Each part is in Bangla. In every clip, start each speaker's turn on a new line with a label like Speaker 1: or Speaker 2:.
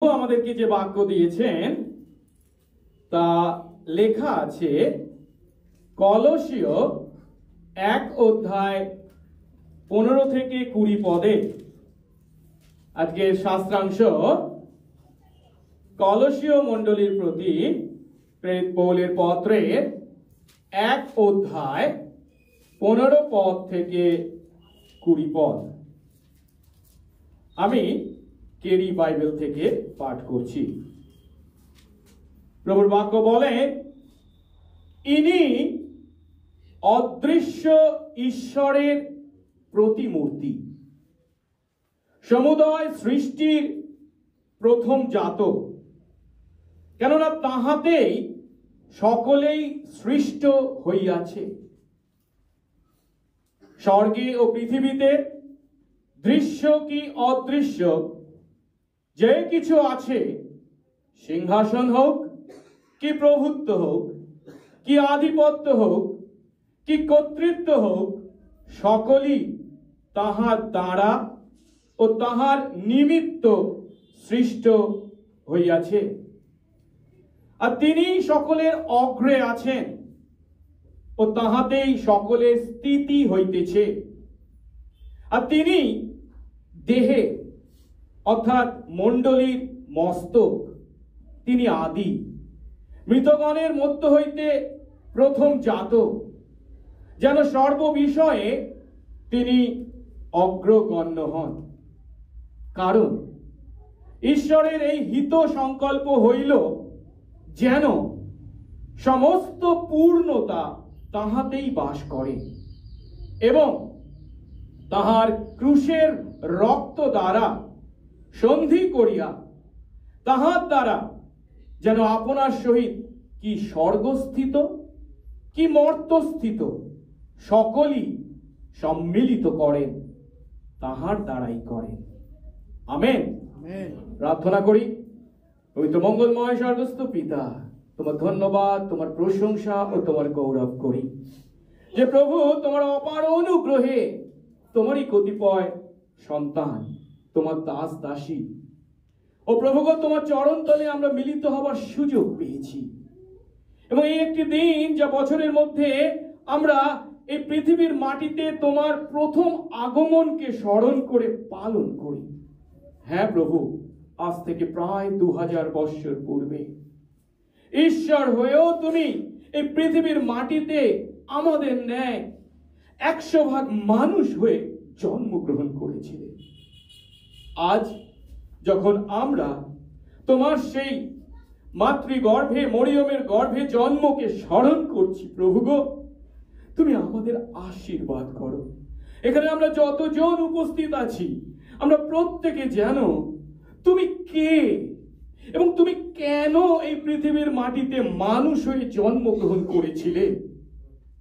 Speaker 1: আমাদেরকে যে বাক্য দিয়েছেন তা লেখা আছে কলসীয় 1 অধ্যায় 15 থেকে 20 পদে। আজকের শাস্ত্রাংশ কলসীয় মণ্ডলীর প্রতি প্রেরিত পৌলের পত্রের 1 অধ্যায় 15 পদ থেকে 20 পদ। আমি কেরি বাইবেল থেকে পাঠ করছি। প্রভুর বাক্য বলে, ইনি অদৃশ্য ঈশ্বরের প্রতিমূর্তি, সমুদয় সৃষ্টির প্রথম জাত। কেননা তাহাতেই সকলেই সৃষ্ট হইয়াছে, স্বর্গে ও পৃথিবীতে, দৃশ্য কি অদৃশ্য যে কিছু আছে, সিংহাসন হোক কি প্রভুত্ব হোক কি আধিপত্য হোক কি কর্তৃত্ব হোক, সকলই তাহার দ্বারা ও তাহার নিমিত্ত সৃষ্ট হইয়াছে। আর তিনি সকলের অগ্রে আছেন ও তাহাতেই সকলের স্থিতি হইতেছে। আর তিনি দেহে অর্থাৎ মণ্ডলীর মস্তক, তিনি আদি, মৃতগণের মধ্য হইতে প্রথম জাত, যেন সর্ব বিষয়ে তিনি অগ্রগণ্য হন। কারণ ঈশ্বরের এই হিত সংকল্প হইল যেন সমস্ত পূর্ণতা তাহাতেই বাস করে এবং তাহার ক্রুশের রক্ত দ্বারা সন্ধি করিয়া তাহার দ্বারা যেন আপনার সহিত কি স্বর্গস্থিত কি মর্তস্থিত সকলই সম্মিলিত করেন, তাহার দ্বারাই করেন। আমেন। প্রার্থনা করি। পবিত্র মঙ্গলময় স্বর্গস্থ পিতা, তোমার ধন্যবাদ, তোমার প্রশংসা ও তোমার গৌরব করি যে প্রভু তোমার অপার অনুগ্রহে তোমারই কতিপয় সন্তান, তোমার দাস দাসী ও প্রভুগণ তোমার চরণ তলে আমরা মিলিত হবার সুযোগ পেয়েছি। এবং এই একটি দিন যা বছরের মধ্যে আমরা এই পৃথিবীর মাটিতে তোমার প্রথম আগমনকে স্মরণ করে পালন করি। হ্যাঁ প্রভু, আজ থেকে প্রায় 2000 বৎসর পূর্বে ঈশ্বর হয়েও তুমি এই পৃথিবীর মাটিতে আমাদের ন্যায় 100 ভাগ মানুষ হয়ে জন্মগ্রহণ করেছিলে। আজ যখন আমরা তোমার সেই মাতৃগর্ভে মরিয়মের গর্ভে জন্মকে স্মরণ করছি, প্রভু গো, তুমি আমাদের আশীর্বাদ করো। এখানে আমরা যতজন উপস্থিত আছি, আমরা প্রত্যেকে যেন তুমি কে এবং তুমি কেন এই পৃথিবীর মাটিতে মানুষ হয়ে জন্মগ্রহণ করেছিলে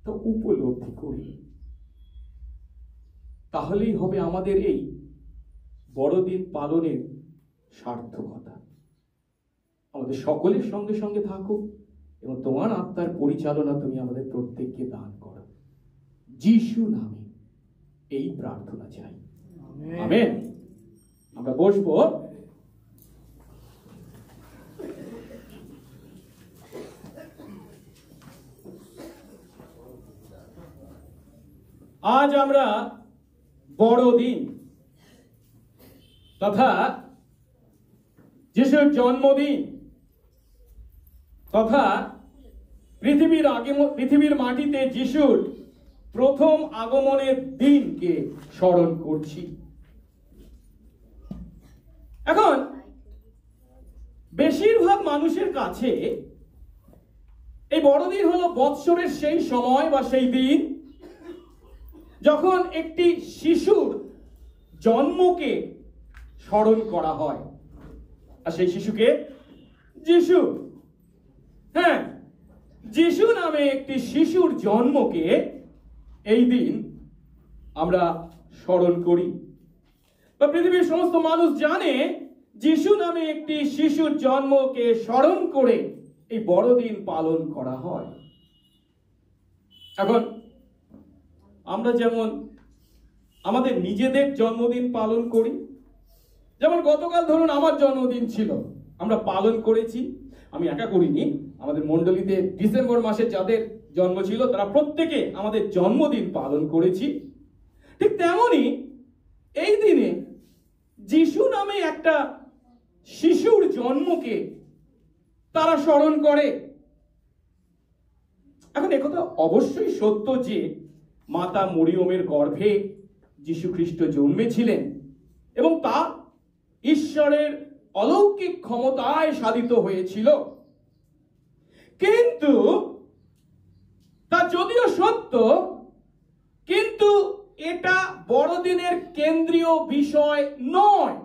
Speaker 1: তা উপলব্ধি করি। তাহলেই হবে আমাদের এই বড়দিন পালনের সার্থকতা। আমাদের সকলের সঙ্গে সঙ্গে থাকো এবং তোমার আত্মার পরিচালনা তুমি আমাদের প্রত্যেককে দান করো। যিশু নামে এই প্রার্থনা চাই, আমেন। আমরা বসবো। আজ আমরা বড়দিন তথা যিশুর জন্মদিন তথা পৃথিবীর মাটিতে যিশুর প্রথম আগমনের দিনকে স্মরণ করছি। এখন বেশিরভাগ মানুষের কাছে এই বড়দিন হলো বৎসরের সেই সময় বা সেই দিন যখন একটি শিশুর জন্মকে স্মরণ করা হয়। আর সেই শিশুকে যিশু, হ্যাঁ, যিশু নামে একটি শিশুর জন্মকে এই দিন আমরা স্মরণ করি বা পৃথিবীর সমস্ত মানুষ জানে যিশু নামে একটি শিশুর জন্মকে স্মরণ করে এই বড়দিন পালন করা হয়। এখন আমরা যেমন আমাদের নিজেদের জন্মদিন পালন করি, যেমন গতকাল ধরুন আমার জন্মদিন ছিল, আমরা পালন করেছি। আমি একা করিনি, আমাদের মণ্ডলীতে ডিসেম্বর মাসে যাদের জন্ম ছিল তারা প্রত্যেকে আমাদের জন্মদিন পালন করেছি। ঠিক তেমনি এই দিনে যিশু নামে একটা শিশুর জন্মকে তারা স্মরণ করে। এখন একথা অবশ্যই সত্য যে মাতা মরিয়মের গর্ভে যিশু খ্রিস্ট জন্মেছিলেন এবং তা ঈশ্বরের অলৌকিক ক্ষমতায় সাধিত হয়েছিল। কিন্তু তা যদিও সত্য, কিন্তু এটা বড়দিনের কেন্দ্রীয় বিষয় নয়।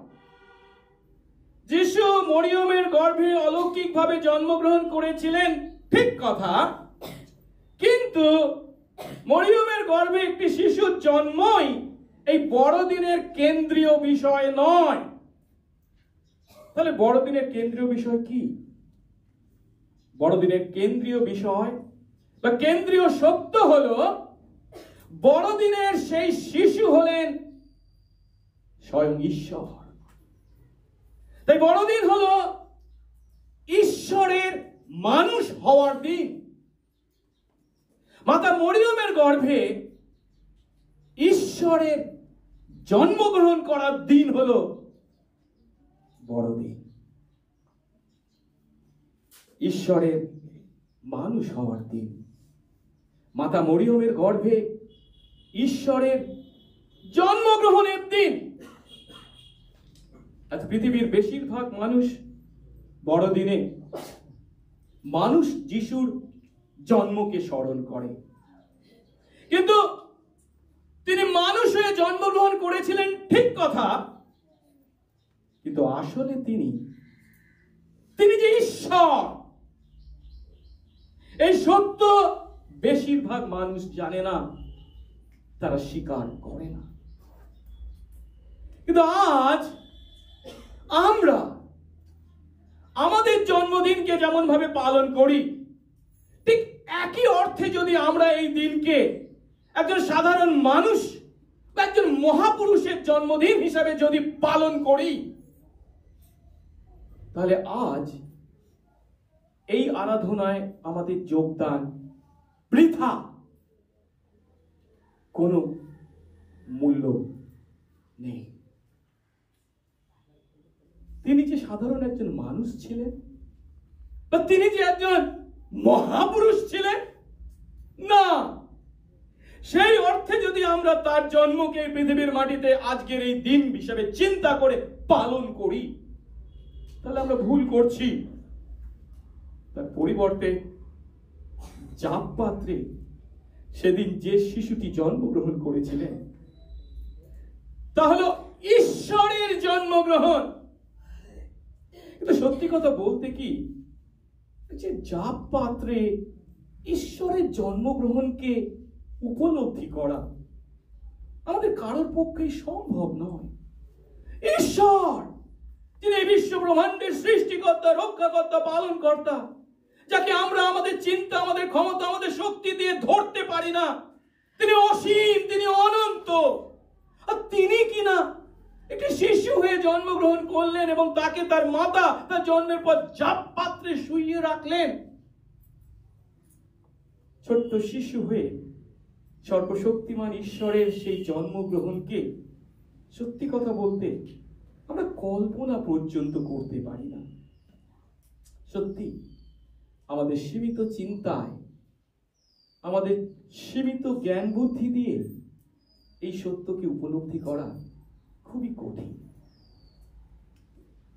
Speaker 1: যিশু মরিয়মের গর্ভে অলৌকিকভাবে জন্মগ্রহণ করেছিলেন, ঠিক কথা, কিন্তু মরিয়মের গর্ভে একটি শিশুর জন্মই এই বড়দিনের কেন্দ্রীয় বিষয় নয়। তাহলে বড়দিনের কেন্দ্রীয় বিষয় কি? বড়দিনের কেন্দ্রীয় বিষয় বা কেন্দ্রীয় সত্য হলো বড়দিনের সেই শিশু হলেন স্বয়ং ঈশ্বর। তাই বড়দিন হলো ঈশ্বরের মানুষ হওয়ার দিন। মাতা মরিয়মের গর্ভে ঈশ্বরের জন্মগ্রহণ করার দিন হলো বড়দিন। ঈশ্বরের মানুষ হওয়ার দিন, মাতা মরিয়মের গর্ভে ঈশ্বরের জন্মগ্রহণের দিন। আজ পৃথিবীর বেশিরভাগ মানুষ বড়দিনে মানুষ যিশুর জন্মকে স্মরণ করে, কিন্তু তিনি মানুষ হয়ে জন্মগ্রহণ করেছিলেন, ঠিক কথা, কিন্তু আসলে তিনি যে ঈশ্বর, এই সত্য বেশিরভাগ মানুষ জানে না, তারা স্বীকার করে না। কিন্তু আজ আমরা আমাদের জন্মদিনকে যেমন ভাবে পালন করি, ঠিক একই অর্থে যদি আমরা এই দিনকে একজন সাধারণ মানুষ বা একজন মহাপুরুষের জন্মদিন হিসাবে যদি পালন করি, তাহলে আজ এই আরাধনায় আমাদের যোগদান বৃথা, কোনো মূল্য নেই। তিনি যে সাধারণ একজন মানুষ ছিলেন বা তিনি যে একজন মহাপুরুষ ছিলেন না, সেই অর্থে যদি আমরা তার জন্মকে পৃথিবীর মাটিতে আজকের এই দিন হিসেবে চিন্তা করে পালন করি, তাহলে আমরা ভুল করছি। তার পরিবর্তে জাপ পাত্রে সেদিন যে শিশুটি জন্মগ্রহণ করেছিলেন তা হলো ঈশ্বরের জন্মগ্রহণ। কিন্তু সত্যি কথা বলতে কি, যে জাপ পাত্রে ঈশ্বরের জন্মগ্রহণকে উপলব্ধি করা আমাদের কারোর পক্ষেই সম্ভব নয়। ঈশ্বর, যিনি বিশ্ব ব্রহ্মাণ্ডের সৃষ্টিকর্তা, রক্ষাকর্তা, পালনকর্তা, যাকে আমরা আমাদের চিন্তা, আমাদের ক্ষমতা, আমাদের শক্তি দিয়ে ধরতে পারি না, তিনি অসীম, তিনি অনন্ত, আর তিনি কিনা একটি শিশু হয়ে জন্মগ্রহণ করলেন এবং তাকে তার মাতা তার জন্মের পর জাপ পাত্রে শুইয়ে রাখলেন। ছোট্ট শিশু হয়ে সর্বশক্তিমান ঈশ্বরের সেই জন্মগ্রহণকে সত্যি কথা বলতে আমরা কল্পনা পর্যন্ত করতে পারি না। সত্যি আমাদের সীমিত চিন্তায়, আমাদের সীমিত জ্ঞান বুদ্ধি দিয়ে এই সত্যকে উপলব্ধি করা খুবই কঠিন।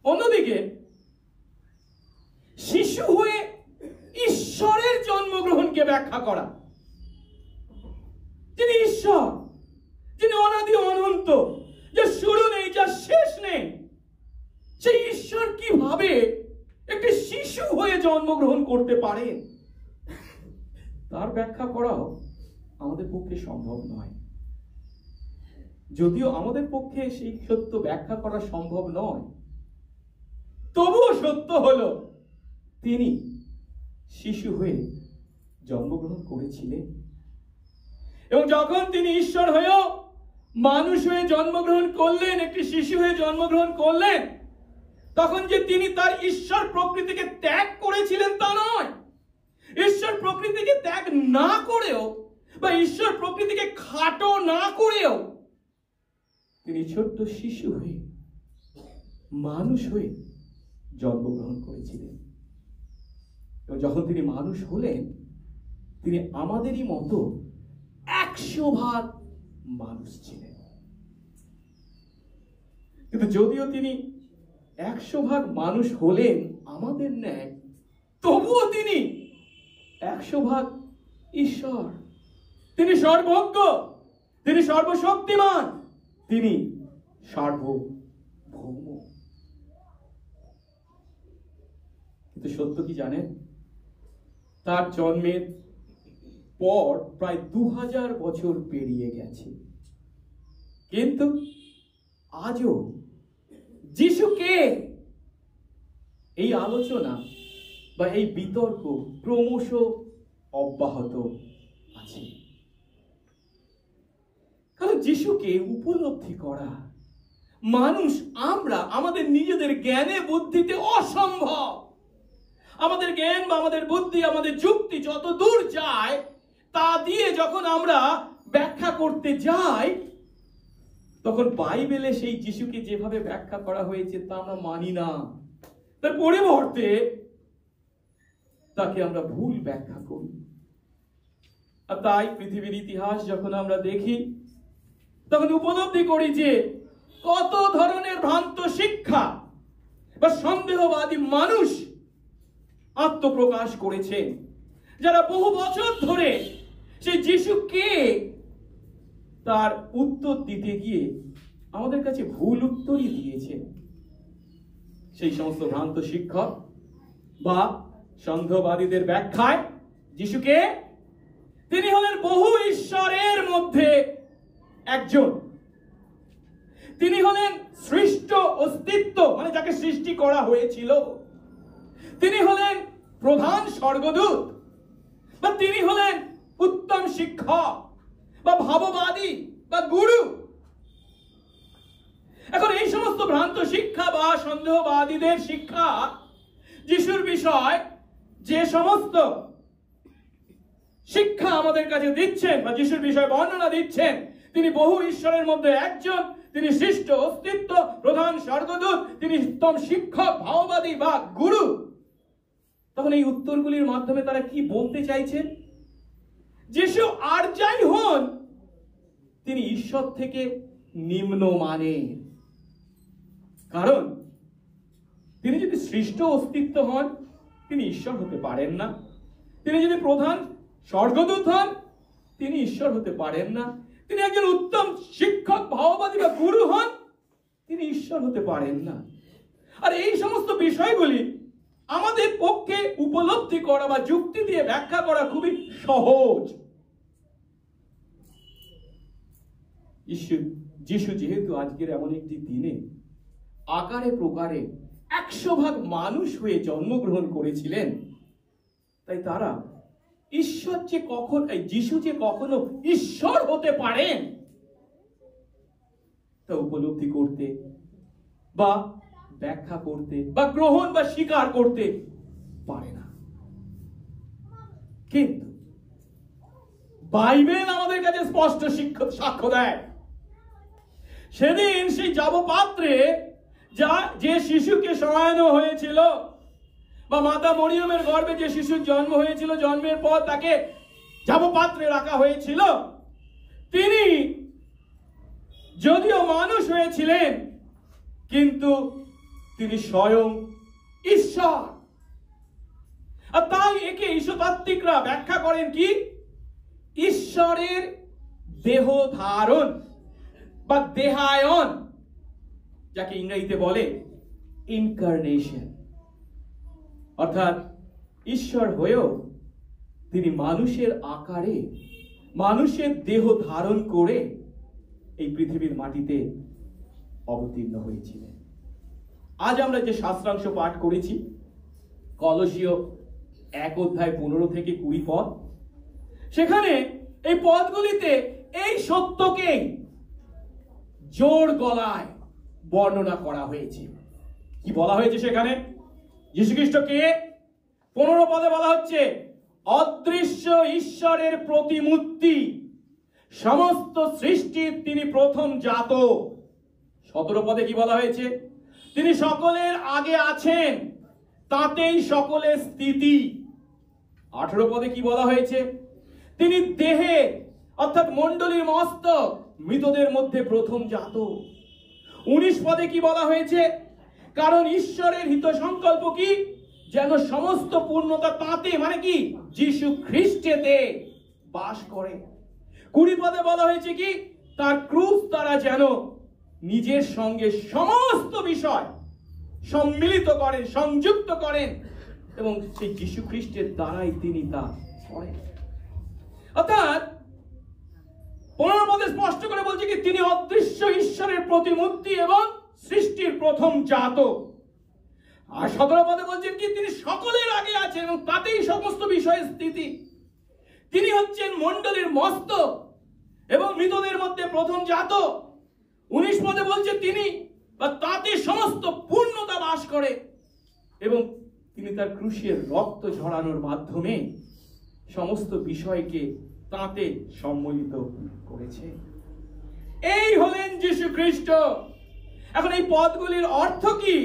Speaker 1: অন্যদিকে শিশু হয়ে ঈশ্বরের জন্মগ্রহণকে ব্যাখ্যা করা, যিনি ঈশ্বর, যিনি অনাদি অনন্ত, যার শুরু নেই, যার শেষ নেই, সেই ঈশ্বর কিভাবে একটি শিশু হয়ে জন্মগ্রহণ করতে পারেন, তার ব্যাখ্যা করাও আমাদের পক্ষে সম্ভব নয়। যদিও আমাদের পক্ষে সেই সত্য ব্যাখ্যা করা সম্ভব নয়, তবুও সত্য হলো তিনি শিশু হয়ে জন্মগ্রহণ করেছিলেন এবং যখন তিনি ঈশ্বর হয়েও মানুষ হয়ে জন্মগ্রহণ করলেন, একটি শিশু হয়ে জন্মগ্রহণ করলেন, তখন যে তিনি তার ঈশ্বর প্রকৃতিকে ত্যাগ করেছিলেন তা নয়। ঈশ্বর প্রকৃতিকে ত্যাগ না করেও বা ঈশ্বর প্রকৃতিকে খাটো না করেও তিনি ছোট্ট শিশু হয়ে মানুষ হয়ে জন্মগ্রহণ করেছিলেন। এবং যখন তিনি মানুষ হলেন, তিনি আমাদেরই মতো 100% মানুষ ছিলেন। কিন্তু যদিও তিনি 100% মানুষ হলেন আমাদের ন্যায়, তবুও তিনি 100% ঈশ্বর। তিনি সর্বজ্ঞ, তিনি সর্বশক্তিমান, তিনি সার্বভৌম। কিন্তু সত্য কি জানেন, তার জন্মের পর প্রায় 2000 বছর পেরিয়ে গেছে, কিন্তু আজও যিশুকে এই আলোচনা বা এই বিতর্ক ক্রমশ অব্যাহত আছে। কারণ যিশুকে উপলব্ধি করা মানুষ আমরা আমাদের নিজেদের জ্ঞানে বুদ্ধিতে অসম্ভব। আমাদের জ্ঞান বা আমাদের বুদ্ধি, আমাদের যুক্তি যত দূর যায়, তা দিয়ে যখন আমরা ব্যাখ্যা করতে যাই, তখন বাইবেলে সেই যিশুকে যেভাবে ব্যাখ্যা করা হয়েছে তা আমরা মানি না। তার পরিবর্তে তাকে আমরা ভুল ব্যাখ্যা করি। আর তাই পৃথিবীর ইতিহাস যখন আমরা দেখি, তখন উপলব্ধি করি যে কত ধরনের ভ্রান্ত শিক্ষা বা সন্দেহবাদী মানুষ আত্মপ্রকাশ করেছে, যারা বহু বছর ধরে সেই যিশুকে তার উত্তর দিতে গিয়ে আমাদের কাছে ভুল উত্তরই দিয়েছে। সেই সমস্ত ভ্রান্ত শিক্ষক বা সন্দেহবাদীদের ব্যাখ্যায় যিশুকে তিনি হলেন বহু ঈশ্বরের মধ্যে একজন। তিনি হলেন সৃষ্ট অস্তিত্ব, মানে যাকে সৃষ্টি করা হয়েছিল। তিনি হলেন প্রধান স্বর্গদূত, বা তিনি হলেন উত্তম শিক্ষক বা ভাববাদী বা গুরু। এখন এই সমস্ত ভ্রান্ত শিক্ষা বা সন্দেহবাদীদের শিক্ষা যিশুর বিষয় যে সমস্ত শিক্ষা আমাদের কাছে দিচ্ছেন বা যিশুর বিষয় বর্ণনা দিচ্ছেন, তিনি বহু ঈশ্বরের মধ্যে একজন, তিনি সৃষ্ট অস্তিত্ব, প্রধান স্বর্গদূত, তিনি উত্তম শিক্ষক, ভাববাদী বা গুরু। তখন এই উত্তরগুলির মাধ্যমে তারা কি বলতে চাইছেন? যিশু আর যাই হন, তিনি ঈশ্বর থেকে নিম্নমানের। কারণ তিনি যদি সৃষ্ট অস্তিত্ব হন, তিনি ঈশ্বর হতে পারেন না। তিনি যদি প্রধান স্বর্গদূত হন, তিনি ঈশ্বর হতে পারেন না। তিনি একজন উত্তম শিক্ষক, ভাববাদী বা গুরু হন, তিনি ঈশ্বর হতে পারেন না। আর এই সমস্ত বিষয়গুলি আমাদের পক্ষে উপলব্ধি করা বা যুক্তি দিয়ে ব্যাখ্যা করা খুবই সহজ। যিশু যেহেতু আজকের এমন একটি দিনে আকারে প্রকারে 100% মানুষ হয়ে জন্মগ্রহণ করেছিলেন, তাই তারা ঈশ্বর যে কখন, যিশু যে কখনো ঈশ্বর হতে পারেন তা উপলব্ধি করতে বা ব্যাখ্যা করতে বা গ্রহণ বা স্বীকার করতে পারে না। কিন্তু বাইবেল আমাদের কাছে স্পষ্ট সাক্ষ্য দেয়। সেদিন সেই যাবপাত্রে যে শিশুকে শোয়ানো হয়েছিল বা মাতা মরিয়মের গর্ভে যে শিশুর জন্ম হয়েছিল, জন্মের পর তাকে যাবপাত্রে রাখা হয়েছিল, তিনি যদিও মানুষ হয়েছিলেন, কিন্তু তিনি স্বয়ং ঈশ্বর। আর তাই একে ঈশ্বরতাত্ত্বিকরা ব্যাখ্যা করেন কি? ঈশ্বরের দেহ ধারণ বা দেহায়ন, যাকে ইংরেজিতে বলে ইনকারনেশন। অর্থাৎ ঈশ্বর হয়েও তিনি মানুষের আকারে, মানুষের দেহ ধারণ করে এই পৃথিবীর মাটিতে অবতীর্ণ হয়েছিলেন। আজ আমরা যে শাস্ত্রাংশ পাঠ করেছি, কলসীয় 1:15-20 পদ, সেখানে এই পদগুলিতে এই সত্যকেই জোর গলায় বর্ণনা করা হয়েছে। কি বলা হয়েছে সেখানে? যীশুখ্রিস্ট কে? 15 পদে বলা হচ্ছে অদৃশ্য ঈশ্বরের প্রতিমূর্তি, সমস্ত সৃষ্টির তিনি প্রথম জাত। 17 পদে কি বলা হয়েছে? তিনি সকলের আগে আছেন, তাতেই সকলের স্থিতি। 18 পদে কি বলা হয়েছে? তিনি দেহে অর্থাৎ মণ্ডলীর মস্তক, মৃতদের মধ্যে প্রথম জাত। 19 পদে কি বলা হয়েছে? কারণ ঈশ্বরের হিত সংকল্প কি? যেন সমস্ত পূর্ণতা তাতে, মানে কি, যীশু খ্রিস্টেতে বাস করে। 20 পদে বলা হয়েছে কি? তার ক্রুশ দ্বারা যেন নিজের সঙ্গে সমস্ত বিষয় সম্মিলিত করেন, সংযুক্ত করেন, এবং সেই যীশু খ্রিস্টের দ্বারাই তিনি তা করেন। অর্থাৎ 15 পদে স্পষ্ট করে বলছে কি তিনি অদৃশ্য ঈশ্বরের প্রতিমূর্তি এবং সৃষ্টির প্রথম জাত। আর 17 পদে বলছেন কি তিনি সকলের আগে আছেন এবং তাতেই সমস্ত বিষয়ের স্থিতি। তিনি হচ্ছেন মণ্ডলীর মস্তক এবং মৃতদের মধ্যে প্রথম জাত। 19 পদে বলছে তিনি বা তাতে সমস্ত পূর্ণতা বাস করে এবং তিনি তার ক্রুশের রক্ত ঝরানোর মাধ্যমে সমস্ত বিষয়কে তাতে সম্মিলিত করেছে। এই হলেন যীশু খ্রিস্ট। এখন এই পদগুলির অর্থ কি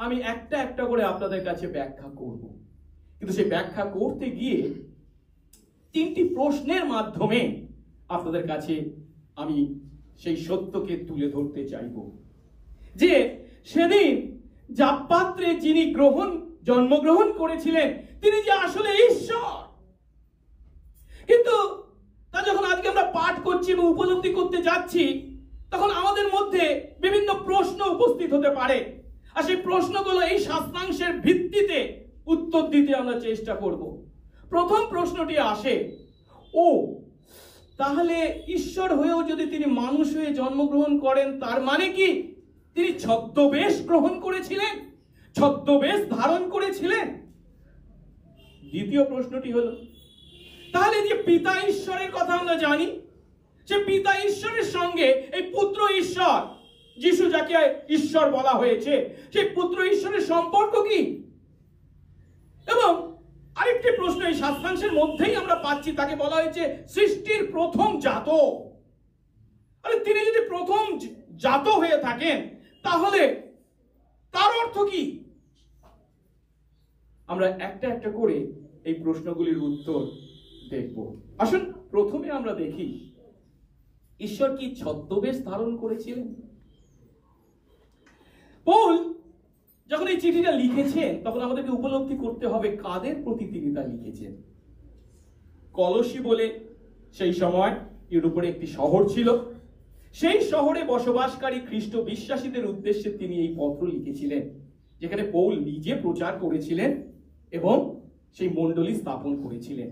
Speaker 1: আমি একটা একটা করে আপনাদের কাছে ব্যাখ্যা করব, কিন্তু সেই ব্যাখ্যা করতে গিয়ে 3টি প্রশ্নের মাধ্যমে আপনাদের কাছে আমি সেই সত্যকে তুলে ধরতে চাইব যে সেদিন জাপাত্রে যিনি জন্মগ্রহণ করেছিলেন তিনি যে আসলে ঈশ্বর। কিন্তু তা যখন আজকে আমরা পাঠ করছি এবং উপলব্ধি করতে যাচ্ছি তখন আমাদের মধ্যে বিভিন্ন প্রশ্ন উপস্থিত হতে পারে, আর সেই প্রশ্নগুলো এই শাস্ত্রাংশের ভিত্তিতে উত্তর দিতে আমরা চেষ্টা করব। প্রথম প্রশ্নটি আসে, তাহলে ঈশ্বর হয়েও যদি তিনি মানুষ হয়ে জন্মগ্রহণ করেন তার মানে কি তিনি ছদ্মবেশ গ্রহণ করেছিলেন, ছদ্মবেশ ধারণ করেছিলেন? দ্বিতীয় প্রশ্নটি হলো, তাহলে যে পিতা ঈশ্বরের কথা আমরা জানি, সে পিতা ঈশ্বরের সঙ্গে এই পুত্র ঈশ্বর, যিশু যাকে ঈশ্বর বলা হয়েছে, সেই পুত্র ঈশ্বরের সম্পর্ক কি? এবং আরেকটি প্রশ্ন এই শাস্ত্রাংশের মধ্যেই আমরা পাচ্ছি, তাকে বলা হয়েছে সৃষ্টির প্রথম জাত। আরে তিনি যদি প্রথম জাত হয়ে থাকেন তাহলে তার অর্থ কি? আমরা একটা একটা করে এই প্রশ্নগুলির উত্তর দেখব। আসুন প্রথমে আমরা দেখি ঈশ্বর কি ছদ্মবেশ ধারণ করেছিলেন? পৌল যখন এই চিঠিটা লিখেছেন তখন আমাদেরকে উপলব্ধি করতে হবে কাদের প্রতি তিনি তা লিখেছেন। কলসি বলে সেই সময় ইউরোপের একটি শহর ছিল, সেই শহরে বসবাসকারী খ্রিস্ট বিশ্বাসীদের উদ্দেশ্যে তিনি এই পত্র লিখেছিলেন, যেখানে পৌল নিজে প্রচার করেছিলেন এবং সেই মণ্ডলী স্থাপন করেছিলেন।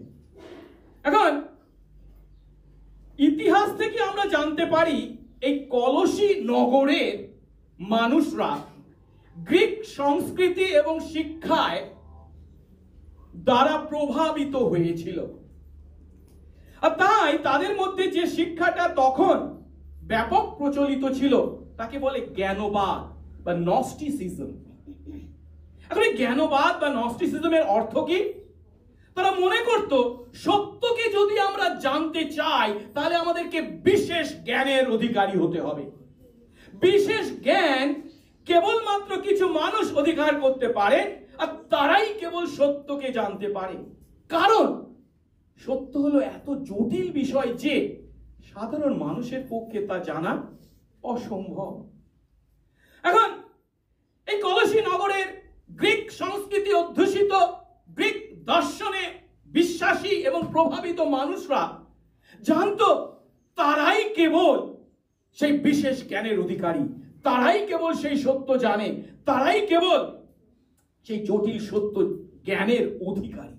Speaker 1: এখন ইতিহাস থেকে আমরা জানতে পারি এই কলসি নগরের মানুষরা গ্রিক সংস্কৃতি এবং শিক্ষায় দ্বারা প্রভাবিত হয়েছিল, আর তাই তাদের মধ্যে যে শিক্ষাটা তখন ব্যাপক প্রচলিত ছিল তাকে বলে জ্ঞানবাদ বা নস্টিসিজম। এখন এই জ্ঞানবাদ বা নস্টিসিজমের অর্থ কি? তারা মনে করত সত্যকে যদি আমরা জানতে চাই তাহলে আমাদেরকে বিশেষ জ্ঞানের অধিকারী হতে হবে। বিশেষ জ্ঞান কেবলমাত্র কিছু মানুষ অধিকার করতে পারে, আর তারাই কেবল সত্যকে জানতে পারে, কারণ সত্য হলো এত জটিল বিষয় যে সাধারণ মানুষের পক্ষে তা জানা অসম্ভব। এখন এই কলসি নগরের গ্রিক সংস্কৃতি অধ্যুষিত, গ্রিক দর্শনে বিশ্বাসী এবং প্রভাবিত মানুষরা জানতো তারাই কেবল সেই বিশেষ জ্ঞানের অধিকারী, তারাই কেবল সেই সত্য জানে, তারাই কেবল সেই জটিল সত্য জ্ঞানের অধিকারী।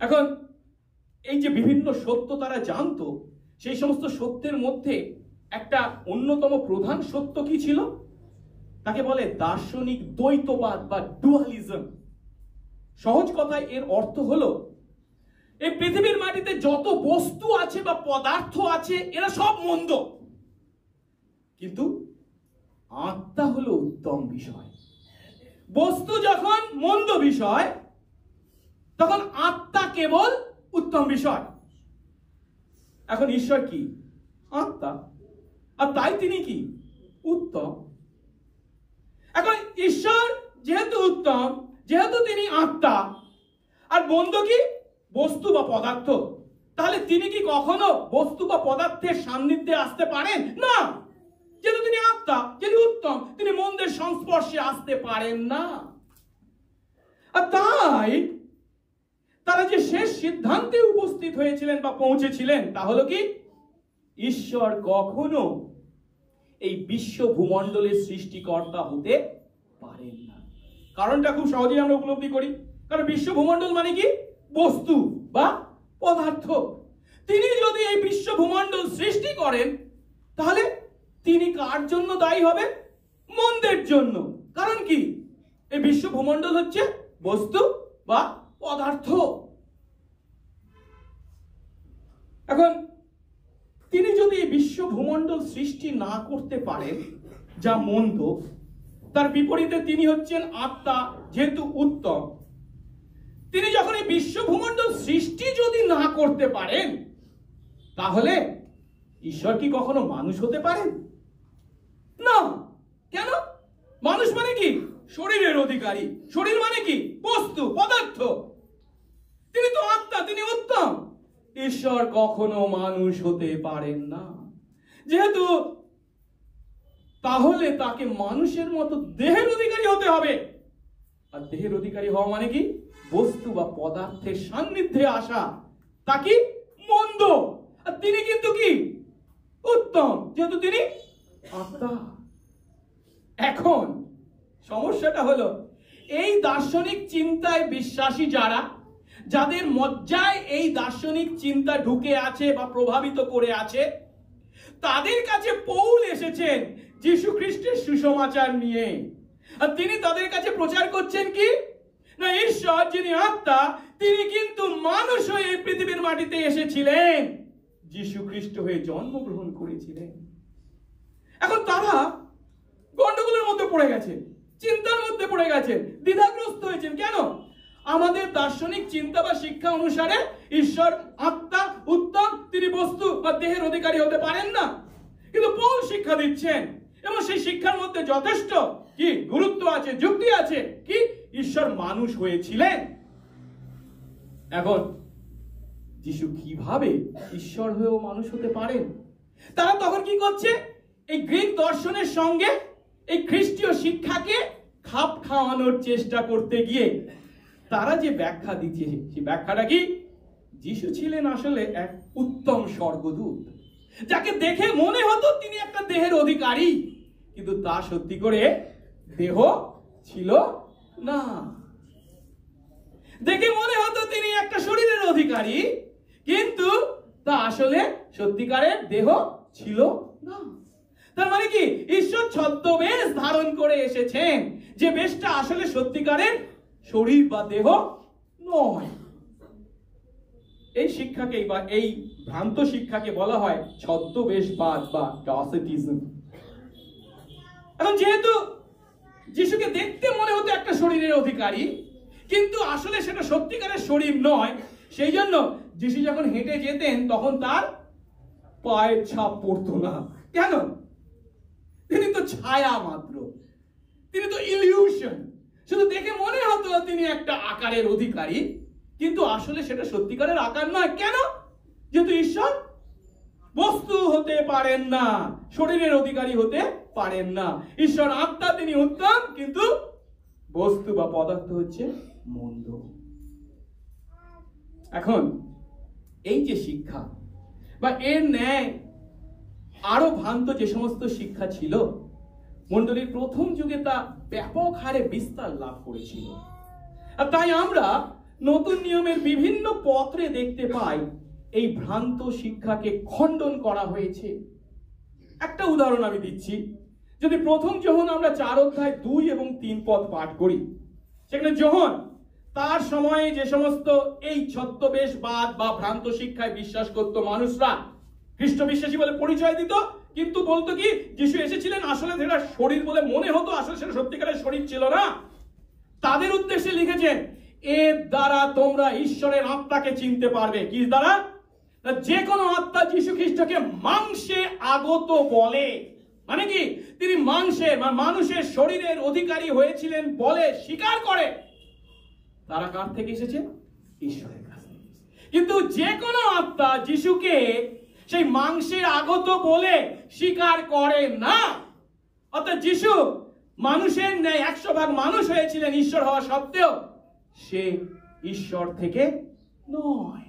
Speaker 1: এখন এই যে বিভিন্ন সত্য তারা জানতো, সেই সমস্ত সত্যের মধ্যে একটা অন্যতম প্রধান সত্য কি ছিল? তাকে বলে দার্শনিক দ্বৈতবাদ বা ডুয়ালিজম। সহজ কথায় এর অর্থ হলো এই পৃথিবীর মাটিতে যত বস্তু আছে বা পদার্থ আছে এরা সব মন্দ, কিন্তু আত্মা হলো উত্তম বিষয়। বস্তু যখন মন্দ বিষয়, তখন আত্মা কেবল উত্তম বিষয়। এখন ঈশ্বর কি? আত্মা, আর তাই তিনি কি? উত্তম। এখন ঈশ্বর যেহেতু উত্তম, যেহেতু তিনি আত্মা, আর বন্ধু কি? বস্তু বা পদার্থ, তাহলে তিনি কি কখনো বস্তু বা পদার্থের সান্নিধ্যে আসতে পারেন না? যেহেতু তিনি আত্মা, যিনি উত্তম, তিনি মন্দের সংস্পর্শে আসতে পারেন না। আর তাই তারা যে শেষ সিদ্ধান্তে উপস্থিত হয়েছিলেন বা পৌঁছেছিলেন, তা হলো কি? ঈশ্বর কখনো এই বিশ্ব ভূমণ্ডলের সৃষ্টিকর্তা হতে পারেন না। কারণটা খুব সহজেই আমরা উপলব্ধি করি। কারণ বিশ্ব ভূমণ্ডল মানে কি? বস্তু বা পদার্থ। তিনি যদি এই বিশ্ব ভূমণ্ডল সৃষ্টি করেন, তাহলে তিনি কার জন্য দায়ী হবেন? মন্দের জন্য। কারণ কি? এই বিশ্ব ভূমণ্ডল হচ্ছে বস্তু বা পদার্থ। এখন তিনি যদি এই বিশ্ব ভূমণ্ডল সৃষ্টি না করতে পারেন, যা মন্দ, তার বিপরীতে তিনি হচ্ছেন আত্মা, যেহেতু উত্তম। তিনি যখন এই বিশ্ব ভূমণ্ডল সৃষ্টি যদি না করতে পারেন, তাহলে ঈশ্বর কি কখনো মানুষ হতে পারেন না? কেন? মানুষ মানে কি? শরীরের অধিকারী। শরীর মানে কি? বস্তু, পদার্থ। তিনি তো আত্মা, তিনি উত্তম। ঈশ্বর কখনো মানুষ হতে পারেন না। যেহেতু, তাহলে তাকে মানুষের মতো দেহের অধিকারী হতে হবে। আর দেহের অধিকারী হওয়া মানে কি? বস্তু বা পদার্থের সান্নিধ্যে আসা। তা কি? মন্দ। আর তিনি কিন্তু কি? উত্তম, যেহেতু তিনি আত্মা। এখন সমস্যাটা হলো, এই দার্শনিক চিন্তায় বিশ্বাসী যারা, যাদের মজ্জায় এই দার্শনিক চিন্তা ঢুকে আছে বা প্রভাবিত করে আছে, তাদের কাছে পৌল এসেছেন যীশু খ্রিস্টের সুসমাচার নিয়ে। আর তিনি তাদের কাছে প্রচার করছেন কি? না, ঈশ্বর যিনি আত্মা, তিনি কিন্তু মানুষ হয়ে এই পৃথিবীর মাটিতে এসেছিলেন, যীশু খ্রিস্ট হয়ে জন্মগ্রহণ করেছিলেন। এখন তারা গন্ডগোলের মধ্যে পড়ে গেছেন, চিন্তার মধ্যে পড়ে গেছেন, দ্বিধাগ্রস্ত হয়েছেন। কেন? আমাদের দার্শনিক চিন্তা বা শিক্ষা অনুসারে ঈশ্বর আত্মা, উত্তম, তিনি বস্তু বা দেহের অধিকারী হতে পারেন না। কিন্তু পৌল শিক্ষা দিচ্ছেন, এবং সেই শিক্ষার মধ্যে যথেষ্ট কি গুরুত্ব আছে, যুক্তি আছে। কি? ঈশ্বর মানুষ হয়েছিলেন। এখন যিশু কিভাবে ঈশ্বর হয়েও মানুষ হতে পারেন? তারা তখন কি করছে? এই গ্রিক দর্শনের সঙ্গে এই খ্রিস্টীয় শিক্ষাকে খাপ খাওয়ানোর চেষ্টা করতে গিয়ে তারা যে ব্যাখ্যা দিচ্ছে, সেই ব্যাখ্যাটা কি? যিশু ছিলেন আসলে এক উত্তম স্বর্গদূত, যাকে দেখে মনে হতো তিনি একটা দেহের অধিকারী, কিন্তু তা সত্যি করে দেহ ছিল না। দেখে মনে হতো তিনি একটা শরীরের অধিকারী, কিন্তু তা আসলে সত্যিকারের দেহ ছিল না। তার মানে কি? ঈশ্বর ছদ্মবেশ ধারণ করে এসেছেন, যে বেশটা আসলে সত্যিকারের শরীর বা দেহ নয়। এই শিক্ষাকে বা এই ভ্রান্ত শিক্ষাকে বলা হয় ছদ্মবেশবাদ বা ডসেটিজম। এখন যেহেতু যিশুকে দেখতে মনে হতো একটা শরীরের অধিকারী, কিন্তু আসলে সেটা সত্যিকারের শরীর নয়, সেই জন্য যিশু যখন হেঁটে যেতেন তখন তার পায়ের ছাপ পড়তো না। কেন? তিনি তো ছায়া মাত্র, তিনি তো ইলিউশন। শুধু দেখে মনে হতো তিনি একটা আকারের অধিকারী, কিন্তু আসলে সেটা সত্যিকারের আকার নয়। কেন? যেহেতু ঈশ্বর বস্তু হতে পারেন না, শরীরের অধিকারী হতে পারেন না। ঈশ্বর আত্মা, তিনি উত্তম, কিন্তু বস্তু বা পদার্থ হচ্ছে মন্দ। এখন এই যে শিক্ষা বা এর ন্যায় আরো ভ্রান্ত যে সমস্ত শিক্ষা ছিল, মণ্ডলীর প্রথম যুগে তা ব্যাপক হারে বিস্তার লাভ করেছিল। আর তাই আমরা নতুন নিয়মের বিভিন্ন পত্রে দেখতে পাই এই ভ্রান্ত শিক্ষাকে খণ্ডন করা হয়েছে। একটা উদাহরণ আমি দিচ্ছি। যদি প্রথম যোহন আমরা 4 অধ্যায় 2 এবং 3 পদ পাঠ করি, সেখানে যোহন তার সময়ে যে সমস্ত এই ছদ্মবেশবাদ বা ভ্রান্ত শিক্ষায় বিশ্বাস করত মানুষরা, খ্রিস্ট বিশ্বাসী বলে পরিচয় দিত, কিন্তু বলতো কি যিশু এসেছিলেন আসলে সেটা শরীর বলে মনে হতো, আসলে সেটা সত্যিকারের শরীর ছিল না। তাদের উদ্দেশ্যে লিখেছেন, এর দ্বারা তোমরা ঈশ্বরের আত্মাকে চিনতে পারবে। কি দ্বারা? যে কোনো আত্মা যীশু খ্রিস্টকে মাংসে আগত বলে, মানে কি তিনি মাংসের মানুষের শরীরের অধিকারী হয়েছিলেন বলে স্বীকার করে, তারা কার থেকে এসেছে? ঈশ্বরের কাছ থেকে। কিন্তু যে কোনো আত্মা যিশুকে সেই মাংসের আগত বলে স্বীকার করে না, অর্থাৎ যিশু মানুষের ন্যায় 100% মানুষ হয়েছিলেন ঈশ্বর হওয়া সত্ত্বেও, সে ঈশ্বর থেকে নয়।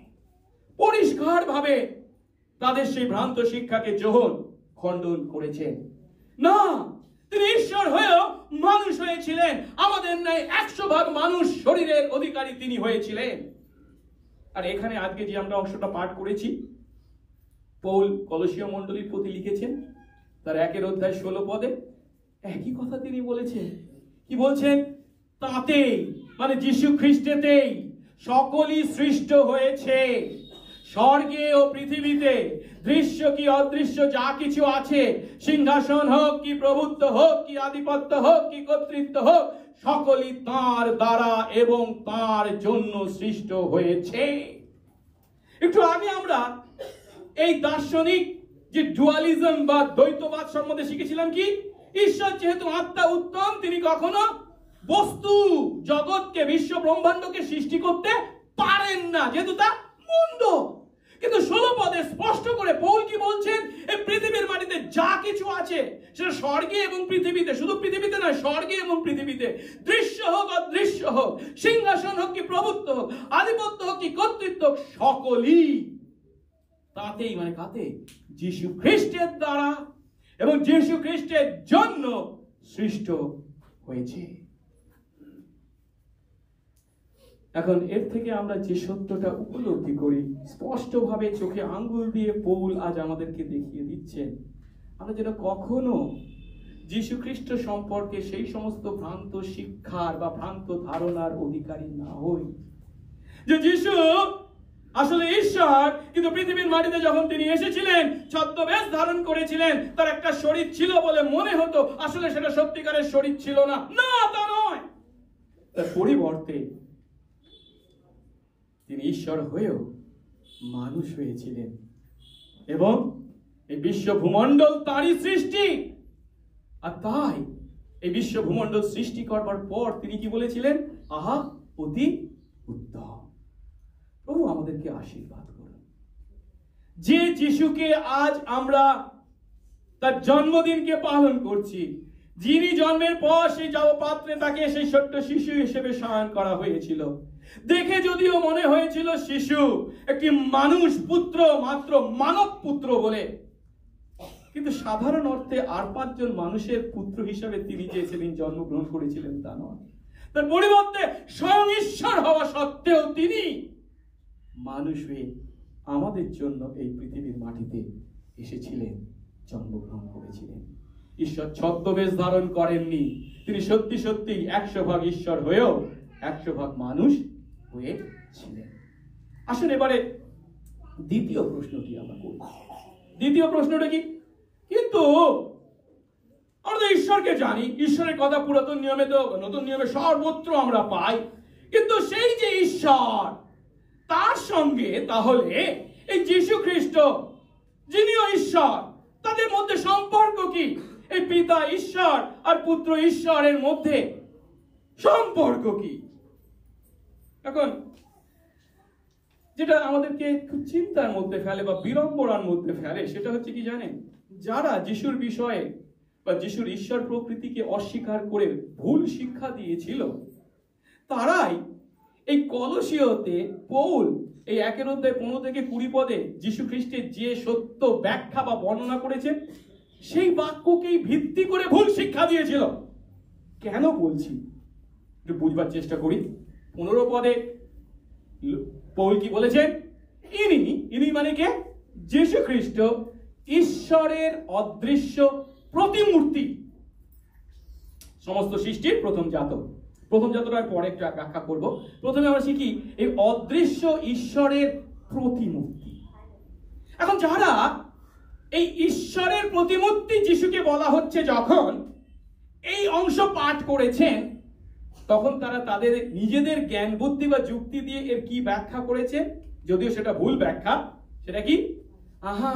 Speaker 1: পরিষ্কার ভাবে তাদের সেই ভ্রান্ত শিক্ষাকে যোহন খণ্ডন করেছেন। না, তিনি ঈশ্বর হয়েও মানুষ হয়েছিলেন, আমাদের ন্যায় 100% মানুষ শরীরের অধিকারী তিনি হয়েছিলেন। আর এখানে আজকে যে আমরা অংশটা পাঠ করেছি, পৌল কলসীয় মণ্ডলীর প্রতি লিখেছেন তার 1 অধ্যায় 16 পদে একই কথা তিনি বলেছেন। কি বলছেন? তাতেই মানে যীশু খ্রিস্টেতেই সকলই সৃষ্ট হয়েছে, স্বর্গে ও পৃথিবীতে, দৃশ্য কি অদৃশ্য যা কিছু আছে, সিংহাসন হোক কি প্রভুত্ব হোক কি আধিপত্য হোক কি কর্তৃত্ব হোক, সকলই তাঁর দ্বারা এবং তাঁর জন্য সৃষ্ট হয়েছে। একটু আগে আমরা এই দার্শনিক যে ডুয়ালিজম বা দ্বৈতবাদ সম্বন্ধে শিখেছিলাম। কি? ঈশ্বর যেহেতু আত্মা উত্তম, তিনি কখনো বস্তু জগৎকে, বিশ্ব ব্রহ্মাণ্ডকে সৃষ্টি করতে পারেন না, যেহেতু তা মন্দ। কিন্তু 16 পদে স্পষ্ট করে পৌল কি বলছেন? এই পৃথিবীর মাটিতে যা কিছু আছে সেটা স্বর্গে এবং পৃথিবীতে, শুধু পৃথিবীতে নয়, স্বর্গে এবং পৃথিবীতে, দৃশ্য হোক অদৃশ্য হোক, সিংহাসন হোক কি প্রভুত্ব হোক, আধিপত্য হোক কি কর্তৃত্ব হোক, সকলই তাতেই মানে কাতে? যীশু খ্রিস্টের দ্বারা এবং যীশু খ্রিস্টের জন্য সৃষ্ট হয়েছে। এখন এর থেকে আমরা যে সত্যটা উপলব্ধি করি, স্পষ্টভাবে চোখে আঙ্গুল দিয়ে পৌল আজ আমাদেরকে দেখিয়ে দিচ্ছেন, আমরা যেন কখনো যীশু খ্রিস্ট সম্পর্কে সেই সমস্ত ভ্রান্ত শিক্ষার বা ভ্রান্ত ধারণার অধিকারী না হই যে যীশু আসলে ঈশ্বর, কিন্তু পৃথিবীর মাটিতে যখন তিনি এসেছিলেন ছদ্মবেশ ধারণ করেছিলেন, তার একটা শরীর ছিল বলে মনে হতো, আসলে সেটা সত্যিকারের শরীর ছিল না। না, তা নয়। তার পরিবর্তে তিনি ঈশ্বর হয়েও মানুষ হয়েছিলেন এবং এই বিশ্ব ভূমণ্ডল তারই সৃষ্টি। আর তাই এই বিশ্ব ভূমণ্ডল সৃষ্টি করবার পর তিনি কি বলেছিলেন? আহা, অতি উত্তম। প্রভু আমাদেরকে আশীর্বাদ করুন। যে যিশুকে আজ আমরা তার জন্মদিনকে পালন করছি, যিনি জন্মের পর সেই পাত্রে তাকে সেই ছোট্ট শিশু হিসেবে শয়ন করা হয়েছিল, দেখে যদিও মনে হয়েছিল শিশু, একটি মানুষ পুত্র, মাত্র মানব পুত্র বলে, কিন্তু সাধারণ অর্থে আর 5 জন মানুষের পুত্র হিসাবে তিনি যে সেদিন জন্মগ্রহণ করেছিলেন তা নয়। তার পরিবর্তে স্বয়ং ঈশ্বর হওয়া সত্ত্বেও তিনি মানুষ হয়ে আমাদের জন্য এই পৃথিবীর মাটিতে এসেছিলেন, জন্মগ্রহণ করেছিলেন। ঈশ্বর ছদ্মবেশ ধারণ করেননি, তিনি সত্যি সত্যি 100% ঈশ্বর হয়েও 100% মানুষ হয়েছিলেন। আসুন এবারে দ্বিতীয় প্রশ্নটি আমরা করব। দ্বিতীয় প্রশ্নটা কি? কিন্তু আমরা তো ঈশ্বরকে জানি, ঈশ্বরের কথা পুরাতন নিয়মে তো, নতুন নিয়মে সর্বত্র আমরা পাই, কিন্তু সেই যে ঈশ্বর, তার সঙ্গে তাহলে এই যীশু খ্রিস্ট যিনিও ঈশ্বর, তাদের মধ্যে সম্পর্ক কি? এই পিতা ঈশ্বর আর পুত্র ঈশ্বরের মধ্যে সম্পর্ক কি? এখন যেটা আমাদেরকে খুব চিন্তার মধ্যে ফেলে বা বিড়ম্বনার মধ্যে ফেলে, সেটা হচ্ছে কি জানেন? যারা যিশুর বিষয়ে বা যিশুর ঈশ্বর প্রকৃতিকে অস্বীকার করে ভুল শিক্ষা দিয়েছিল, তারাই এই কলসীয়তে পৌল এই 1 অধ্যায় 15 থেকে 20 পদে যীশু খ্রিস্টের যে সত্য ব্যাখ্যা বা বর্ণনা করেছেন, সেই বাক্যকেই ভিত্তি করে ভুল শিক্ষা দিয়েছিল। কেন বলছি একটু বুঝবার চেষ্টা করি। 15 পদে পৌল কি বলেছেন? ইনি মানে কে? যীশু খ্রিস্ট ঈশ্বরের অদৃশ্য প্রতিমূর্তি, সমস্ত সৃষ্টির প্রথম জাতক। প্রথম জাতকটা পরে একটু ব্যাখ্যা করব। প্রথমে আমরা শিখি এই অদৃশ্য ঈশ্বরের প্রতিমূর্তি। এখন যারা এই ঈশ্বরের প্রতিমূর্তি যিশুকে বলা হচ্ছে যখন এই অংশ পাঠ করেছেন, তখন তারা তাদের নিজেদের জ্ঞান বুদ্ধি বা যুক্তি দিয়ে এর কি ব্যাখ্যা করেছে, যদিও সেটা ভুল ব্যাখ্যা। সেটা কি? আহা,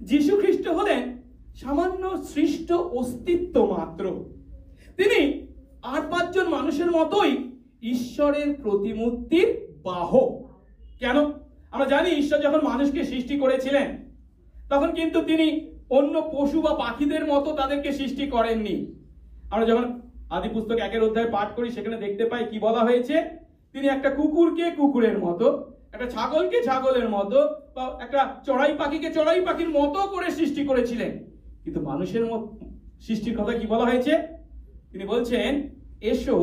Speaker 1: যিশু খ্রিস্ট হলেন সামান্য সৃষ্ট অস্তিত্ব মাত্র। তিনি আর পাঁচজন মানুষের মতোই ঈশ্বরের প্রতিমূর্তির বাহক। কেন? আমরা জানি ঈশ্বর যখন মানুষকে সৃষ্টি করেছিলেন তখন কিন্তু তিনি অন্য পশু বা পাখিদের মতো তাদেরকে সৃষ্টি করেননি। আমরা যখন আদি পুস্তক 1 অধ্যায় পাঠ করি সেখানে দেখতে পাই কি বলা হয়েছে, তিনি একটা কুকুরকে কুকুরের মতো, একটা ছাগলকে ছাগলের মতো, বা একটা চড়াই পাখিকে চড়াই পাখির মতো করে সৃষ্টি করেছিলেন। কিন্তু মানুষের সৃষ্টির কথা কি বলা হয়েছে? তিনি বলছেন, এসো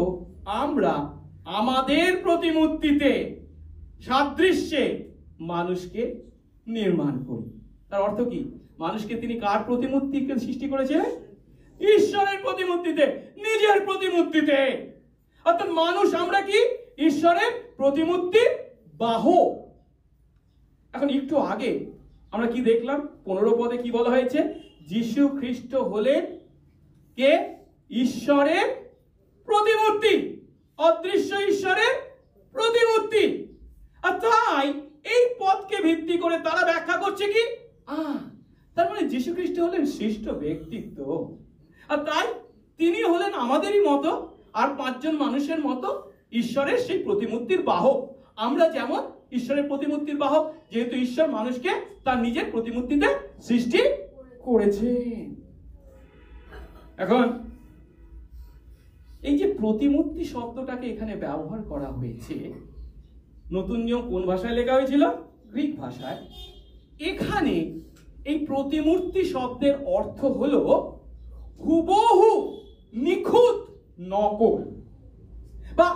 Speaker 1: আমরা আমাদের প্রতিমূর্তিতে সাদৃশ্যে মানুষকে নির্মাণ করি। তার অর্থ কি? মানুষকে তিনি কার প্রতিমূর্তিকে সৃষ্টি করেছিলেন? ঈশ্বরের প্রতিমূর্তিতে, নিজের প্রতিমূর্তিতে। অর্থাৎ মানুষ আমরা কি? ঈশ্বরের প্রতিমূর্তির বাহক। এখন একটু আগে আমরা কি দেখলাম? 15 পদে কি বলা হয়েছে? যিশু খ্রিস্ট হলেন কে? ঈশ্বরের প্রতিমূর্তি, অদৃশ্য ঈশ্বরের প্রতিমূর্তি। আর তাই এই পদকে ভিত্তি করে তারা ব্যাখ্যা করছে কি? তার মানে যিশু খ্রিস্ট হলেন সৃষ্ট ব্যক্তিত্ব, আর তাই তিনি হলেন আমাদেরই মতো আর পাঁচজন মানুষের মতো ঈশ্বরের সেই প্রতিমূর্তির বাহক। আমরা যেমন ঈশ্বরের প্রতিমূর্তির বাহক, যেহেতু ঈশ্বর মানুষকে তার নিজের প্রতিমূর্তিতে সৃষ্টি করেছেন। এখন এই যে প্রতিমূর্তি শব্দটাকে এখানে ব্যবহার করা হয়েছে, নতুন নিয়ম কোন ভাষায় লেখা হয়েছিল? গ্রিক ভাষায়। এখানে এই প্রতিমূর্তি শব্দের অর্থ হলো হুবহু, নিখুঁত নকল বা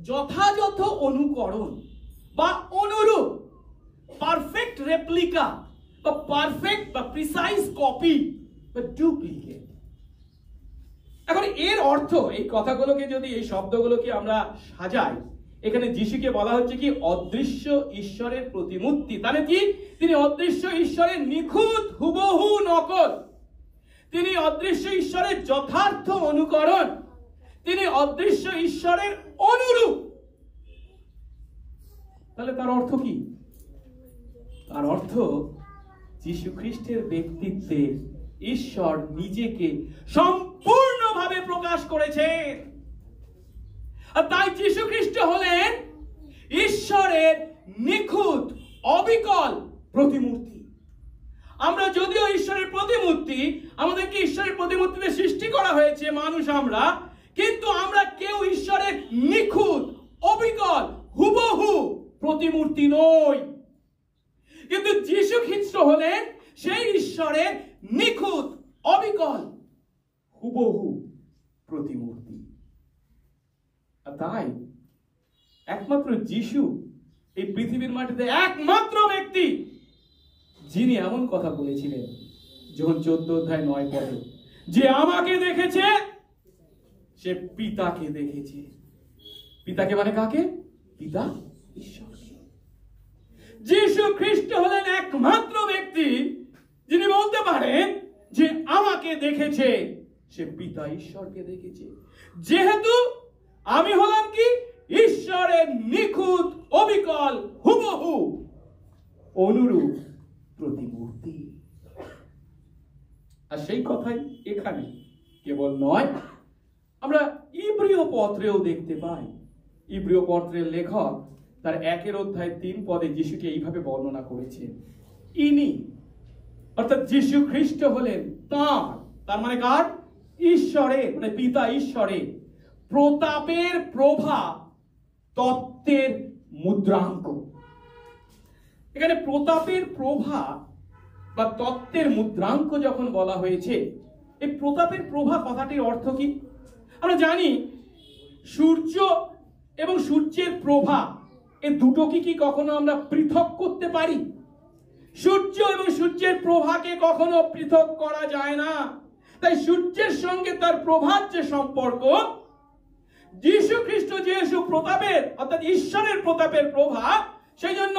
Speaker 1: যথাযথ অনুকরণ বা অনুরূপ, পারফেক্ট রেপ্লিকা বা পারফেক্ট বা প্রিসাইজ কপি বা ডুপ্লিকেট। এখন এর অর্থ, এই কথাগুলোকে যদি, এই শব্দগুলোকে আমরা সাজাই, এখানে যিশুকে বলা হচ্ছে কি? অদৃশ্য ঈশ্বরের প্রতিমূর্তি। তাহলে কি? তিনি অদৃশ্য ঈশ্বরের নিখুঁত হুবহু নকল, তিনি অদৃশ্য ঈশ্বরের যথার্থ অনুকরণ, তিনি অদৃশ্য ঈশ্বরের অনুরূপ। তাহলে তার অর্থ কি? তার অর্থ যিশু খ্রিস্টের ব্যক্তিত্বে ঈশ্বর নিজেকে সম্পূর্ণভাবে প্রকাশ করেছেন। আর তাই যিশু খ্রিস্ট হলেন ঈশ্বরের নিখুঁত অবিকল প্রতিমূর্তি। আমরা যদিও ঈশ্বরের প্রতিমূর্তি, আমাদেরকে ঈশ্বরের প্রতিমূর্তিতে সৃষ্টি করা হয়েছে মানুষ আমরা, কিন্তু আমরা কেউ ঈশ্বরের নিখুঁত অবিকল হুবহু প্রতিমূর্তি নই। কিন্তু যিশু খ্রিস্ট হলেন সেই ঈশ্বরের নিখুঁত অবিকল হুবহু প্রতিমূর্তি। আর তাই একমাত্র যিশু এই পৃথিবীর মাটিতে একমাত্র ব্যক্তি যিনি এমন কথা বলেছিলেন যখন 14 অধ্যায় 9 পদে, যে আমাকে দেখেছে সে পিতাকে দেখেছে। পিতাকে মানে কাকে? পিতা ঈশ্বরকে। যিশু খ্রিস্ট হলেন একমাত্র ব্যক্তি যিনি বলতে পারেন যে আমাকে দেখেছে সে পিতা ঈশ্বরকে দেখেছে। যেহেতু আমি হলাম কি? ঈশ্বরের নিখুঁত অবিকল হুবহু অনুরূপ প্রতিমূর্তি। আর সেই কথাই এখানে কেবল নয়, আমরা ইব্রিয় পত্রেও দেখতে পাই। ইব্রিয় পত্রের লেখক তার 1 অধ্যায় 3 পদে যিশুকে এইভাবে বর্ণনা করেছেন, ইনি অর্থাৎ যিশু খ্রিস্ট হলেন তার মানে কার? ঈশ্বরের, মানে পিতা ঈশ্বরের প্রতাপের প্রভা, তত্ত্বের মুদ্রাঙ্ক। এখানে প্রতাপের প্রভা বা তত্ত্বের মুদ্রাঙ্ক যখন বলা হয়েছে, এই প্রতাপের প্রভা কথাটির অর্থ কি? আমরা জানি সূর্য এবং সূর্যের প্রভা, এই দুটোকে কি কখনো আমরা পৃথক করতে পারি? সূর্য এবং সূর্যের প্রভাকে কখনো পৃথক করা যায় না। তাই সূর্যের সঙ্গে তার প্রভার যে সম্পর্ক, যিশু খ্রিস্ট যেহেতু প্রতাপের অর্থাৎ ঈশ্বরের প্রতাপের প্রভা, সেই জন্য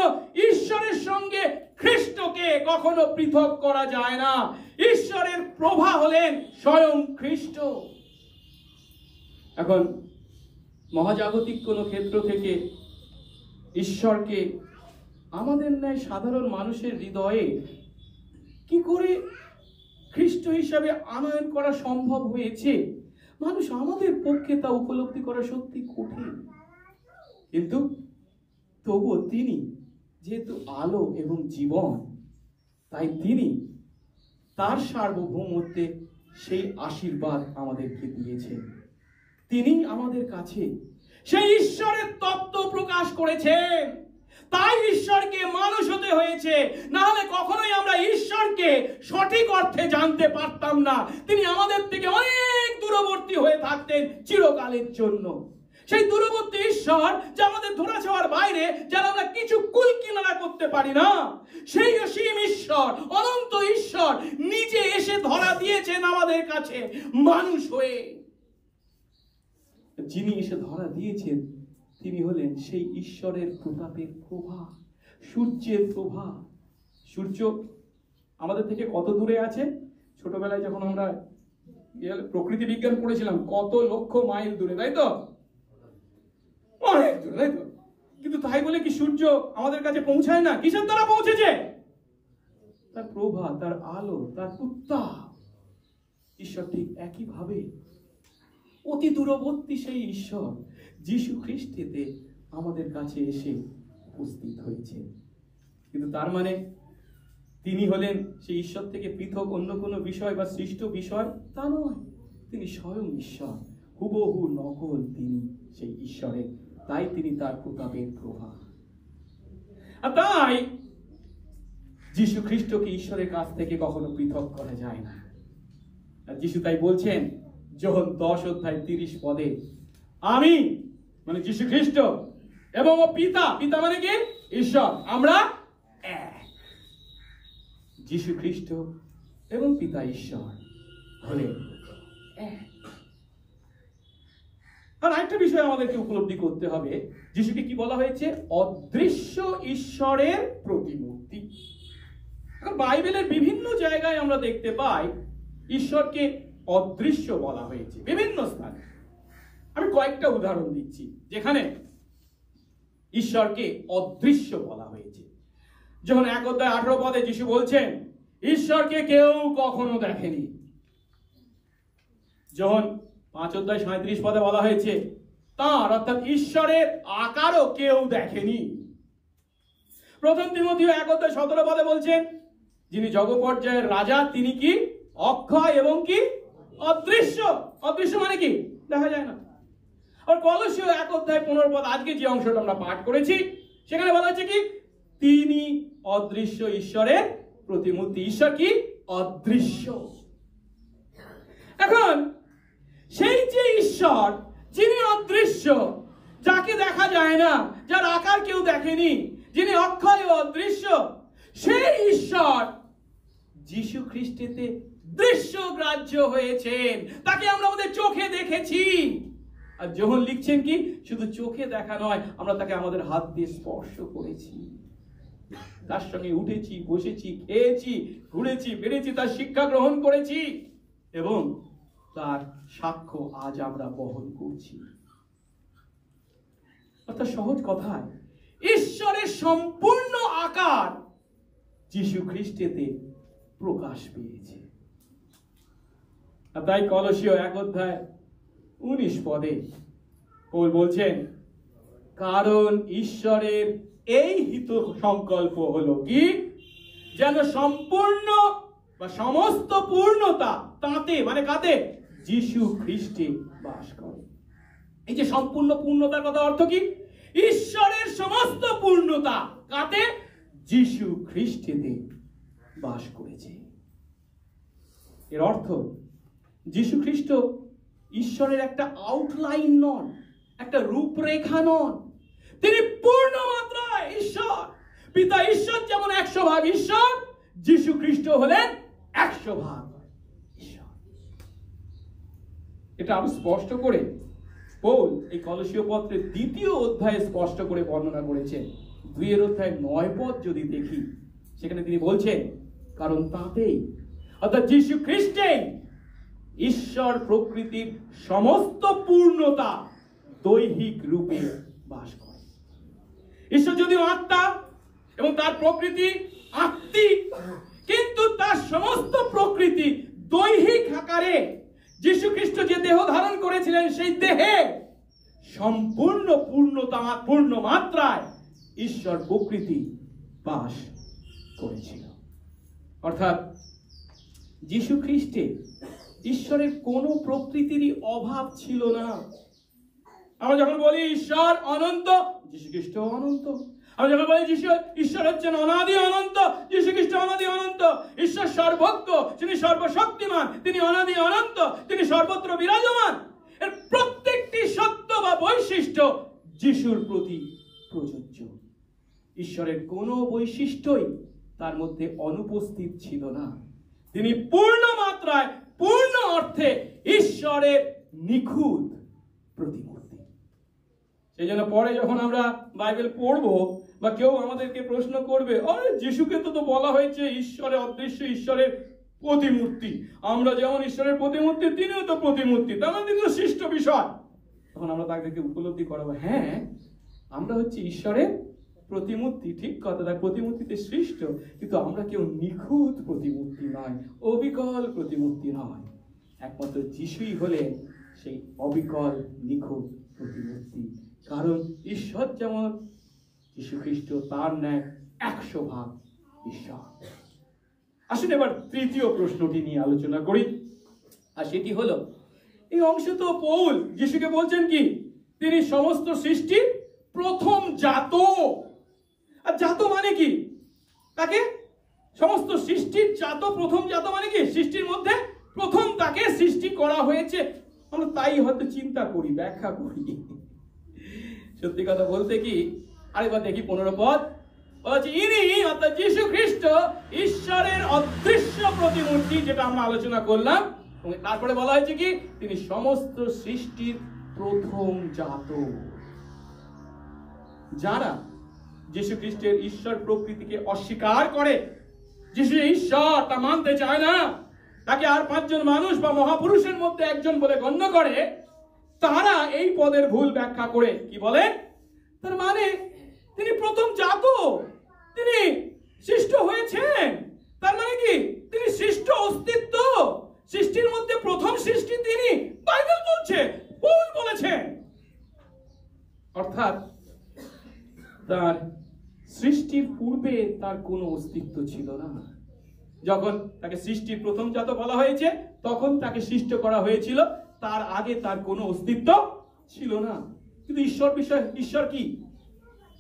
Speaker 1: ঈশ্বরের সঙ্গে খ্রিস্টকে কখনো পৃথক করা যায় না। ঈশ্বরের প্রভা হলেন স্বয়ং খ্রিস্ট। এখন মহাজাগতিক কোন ক্ষেত্র থেকে ঈশ্বরকে আমাদের ন্যায় সাধারণ মানুষের হৃদয়ে কি করে খ্রিস্ট হিসাবে আনয়ন করা সম্ভব হয়েছে, মানুষ আমাদের পক্ষে তা উপলব্ধি করা সত্যি কঠিন। কিন্তু তবুও তিনি যেহেতু আলো এবং জীবন, তাই তিনি তার সার্বভৌমত্বে সেই আশীর্বাদ আমাদেরকে দিয়েছেন। তিনি আমাদের কাছে সেই ঈশ্বরের তত্ত্ব প্রকাশ করেছেন, তাই ঈশ্বরকে মানুষ হতে হয়েছে। না হলে কখনোই আমরা ঈশ্বরকে সঠিক অর্থে জানতে পারতাম না। তিনি আমাদের থেকে অনেক দূরবর্তী হয়ে থাকতেন চিরকালের জন্য। সেই দূরবর্তী ঈশ্বর যা আমাদের ধরা ছোঁয়ার বাইরে, যারা আমরা কিছু কুল কিনারা করতে পারি না, সেই অসীম ঈশ্বর, অনন্ত ঈশ্বর নিজে এসে ধরা দিয়েছেন আমাদের কাছে মানুষ হয়ে। যিনি এসে ধরা দিয়েছেন তিনি হলেন সেই ঈশ্বরের প্রতাপের প্রভা, সূর্যের প্রভা। সূর্য আমাদের থেকে কত দূরে আছে? ছোটবেলায় যখন আমরা প্রকৃতি বিজ্ঞান পড়েছিলাম, কত লক্ষ মাইল দূরে, তাই তো? অনেক দূরে, তাই তো? কিন্তু তাই বলে কি সূর্য আমাদের কাছে পৌঁছায় না? কিসের দ্বারা পৌঁছেছে? তার প্রভা, তার আলো, তার উত্তাপ। ঈশ্বর ঠিক একইভাবে অতি দূরবর্তী সেই ঈশ্বর যীশু খ্রিস্টেতে আমাদের কাছে এসে উপস্থিত হয়েছে। কিন্তু তার মানে তিনি হলেন সেই ঈশ্বর থেকে পৃথক অন্য কোনো বিষয় বা সৃষ্ট বিষয়, তা নয়। তিনি স্বয়ং ঈশ্বর, হুবহু নকল তিনি সেই ঈশ্বরের। তাই তিনি তার প্রতাপের প্রভা। আর তাই যীশু খ্রিস্টকে ঈশ্বরের কাছ থেকে কখনো পৃথক করা যায় না। আর যীশু তাই বলছেন যোহন 10:30 আমি মানে যীশু খ্রিস্ট এবং ও পিতা, পিতা মানে কি? ঈশ্বর, আমরা এক। যীশু খ্রিস্ট এবং পিতা ঈশ্বর হলেন এক। আর আরেকটা বিষয় আমাদেরকে উপলব্ধি করতে হবে, যীশুকে কি বলা হয়েছে? অদৃশ্য ঈশ্বরের প্রতিমূর্তি। এখন বাইবেলের বিভিন্ন জায়গায় আমরা দেখতে পাই ঈশ্বরকে অদৃশ্য বলা হয়েছে বিভিন্ন স্থানে। আমি কয়েকটা উদাহরণ দিচ্ছি যেখানে ঈশ্বরকে অদৃশ্য বলা হয়েছে। যখন 1:18 যিশু বলছেন ঈশ্বরকে কেউ কখনো দেখেনি। যখন 5:37 বলা হয়েছে তার অর্থাৎ ঈশ্বরের আকারও কেউ দেখেনি। প্রথম তিমোথেয় 1:17 বলছেন যিনি জগপর্যায়ের রাজা তিনি কি? অক্ষয় এবং কি? অদৃশ্য। অদৃশ্য মানে কি? দেখা যায় না। আর কলসীয় 1:15 আজকে যে অংশটা আমরা পাঠ করেছি সেখানে বলা হচ্ছে কি? তিনি অদৃশ্য ঈশ্বরের প্রতিমূর্তি। ঈশ্বর কি? অদৃশ্য। এখন সেই যে ঈশ্বর যিনি অদৃশ্য, যাকে দেখা যায় না, যার আকার কেউ দেখেনি, যিনি অক্ষয় ও অদৃশ্য, সেই ঈশ্বর যীশু খ্রিস্টেতে দৃশ্যগ্রাহ্য হয়েছেন। তাকে আমরা আমাদের চোখে দেখেছি। আর যখন লিখছেন কি? শুধু চোখে দেখা নয়, আমরা তাকে আমাদের হাত দিয়ে স্পর্শ করেছি, তার সঙ্গে উঠেছি, বসেছি, খেয়েছি, ঘুরেছি, বেড়েছি, তার শিক্ষা গ্রহণ করেছি এবং তার সাক্ষ্য আজ আমরা বহন করছি। অর্থাৎ সহজ কথায় ঈশ্বরের সম্পূর্ণ আকার যীশু খ্রিস্টেতে প্রকাশ পেয়েছে। আর তাই কলসীয় 1:19 পৌল বলছেন কারণ ঈশ্বরের এই হিত সংকল্প হলো কি? যেন সম্পূর্ণ বা সমস্ত পূর্ণতা তাতে মানে কাতে? যীশু খ্রিস্টে বাস করে। এই যে সম্পূর্ণ পূর্ণতার কথা অর্থ কি? ঈশ্বরের সমস্ত পূর্ণতা কাতে? যীশু খ্রিস্টেতে বাস করেছে। এর অর্থ যীশু খ্রিস্ট ঈশ্বরের একটা আউটলাইন নন, একটা রূপরেখা নন। তিনি পূর্ণ মাত্রায় ঈশ্বর। পিতা ঈশ্বর যেমন 100% ঈশ্বর, যীশু খ্রিস্ট হলেন 100% ঈশ্বর। এটা আরো স্পষ্ট করে পৌল এই কলসীয় পত্রের 2য় অধ্যায়ে স্পষ্ট করে বর্ণনা করেছেন। 2:9 যদি দেখি, সেখানে তিনি বলছেন, কারণ তাতেই অর্থাৎ যীশু খ্রিস্টেই ঈশ্বর প্রকৃতির সমস্ত পূর্ণতা দৈহিক রূপে বাস করে। ঈশ্বর যদিও আত্মা এবং তার প্রকৃতি আত্মিক, কিন্তু তার সমস্ত প্রকৃতি দৈহিক আকারে যীশু খ্রিস্ট যে দেহ ধারণ করেছিলেন, সেই দেহে সম্পূর্ণ পূর্ণ মাত্রায় ঈশ্বর প্রকৃতি বাস করেছিল। অর্থাৎ যীশু খ্রিস্টে ঈশ্বরের কোন প্রকৃতিরই অভাব ছিল না। আমরা যখন বলি ঈশ্বর অনন্ত, যীশু খ্রিস্ট অনন্ত। আমরা যখন বলি ঈশ্বর হচ্ছেন অনাদি অনন্ত, যীশু খ্রিস্ট অনাদি অনন্ত। ঈশ্বর সর্বজ্ঞ, তিনি সর্বশক্তিমান, তিনি অনাদি অনন্ত, তিনি সর্বত্র বিরাজমান। এর প্রত্যেকটি সত্য বা বৈশিষ্ট্য যিশুর প্রতি প্রযোজ্য। ঈশ্বরের কোনো বৈশিষ্ট্যই তার মধ্যে অনুপস্থিত ছিল না। তিনি পূর্ণ মাত্রায়, পূর্ণ অর্থে ঈশ্বরের নিখুঁত প্রতিমূর্তি। সেই জন্য পরে যখন আমরা বাইবেল পড়বো বা কেউ আমাদেরকে প্রশ্ন করবে, আরে যিশুকে তো বলা হয়েছে ঈশ্বরের অদৃশ্য, ঈশ্বরের প্রতিমূর্তি, আমরা যেমন ঈশ্বরের প্রতিমূর্তি, তিনিও তো প্রতিমূর্তি, তার মানে তিনি তো সৃষ্ট বিষয়। তখন আমরা তাদেরকে উপলব্ধি করাবো, হ্যাঁ আমরা হচ্ছে ঈশ্বরের প্রতিমূর্তি, ঠিক কথা, তার প্রতিমূর্তিতে সৃষ্ট, কিন্তু আমরা কেউ নিখুঁত প্রতিমূর্তি নয়, অবিকল প্রতিমূর্তি নয়। একমাত্র যিশুই হলেন সেই অবিকল নিখুঁত প্রতিমূর্তি। কারণ ঈশ্বর যেমন, যীশু খ্রিস্ট তার ন্যায় 100 ঈশ্বর। আসুন এবার তৃতীয় প্রশ্নটি নিয়ে আলোচনা করি, আর সেটি হলো, এই অংশ তো পৌল যিশুকে বলছেন কি, তিনি সমস্ত সৃষ্টির প্রথম জাত। আর জাত মানে কি? তাকে সমস্ত সৃষ্টির জাত, প্রথম জাত মানে কি? সৃষ্টির মধ্যে প্রথম তাকে সৃষ্টি করা হয়েছে। আমরা তাই হয়তো চিন্তা করি, ব্যাখ্যা করি। সত্যি কথা বলতে কি, আরেকবার দেখি 15 পদ বলছে, ইনি অর্থাৎ যীশু খ্রিস্ট ঈশ্বরের অদৃশ্য প্রতিমূর্তি, যেটা আমরা আলোচনা করলাম। এবং তারপরে বলা হয়েছে কি, তিনি সমস্ত সৃষ্টির প্রথম জাত। যারা যীশু খ্রিস্টের ঈশ্বর প্রকৃতিকে অস্বীকার করে, যিশু ঈশ্বর তা মানতে চায় না, তাকে আর 5 জন মানুষ বা মহাপুরুষের মধ্যে একজন বলে গণ্য করে, তারা এই পদের ভুল ব্যাখ্যা করে কি বলে, তার মানে তিনি প্রথম জাত, তিনি সৃষ্ট হয়েছেন, তার মানে কি তিনি সৃষ্ট অস্তিত্ব, সৃষ্টির মধ্যে প্রথম সৃষ্টি তিনি। বাইবেল বলছে, পৌল বলেছেন। অর্থাৎ তার সৃষ্টির পূর্বে তার কোনো অস্তিত্ব ছিল না। যখন তাকে সৃষ্টির প্রথম জাত বলা হয়েছে, তখন তাকে সৃষ্ট করা হয়েছিল, তার আগে তার কোনো অস্তিত্ব ছিল না। কিন্তু ঈশ্বর কি?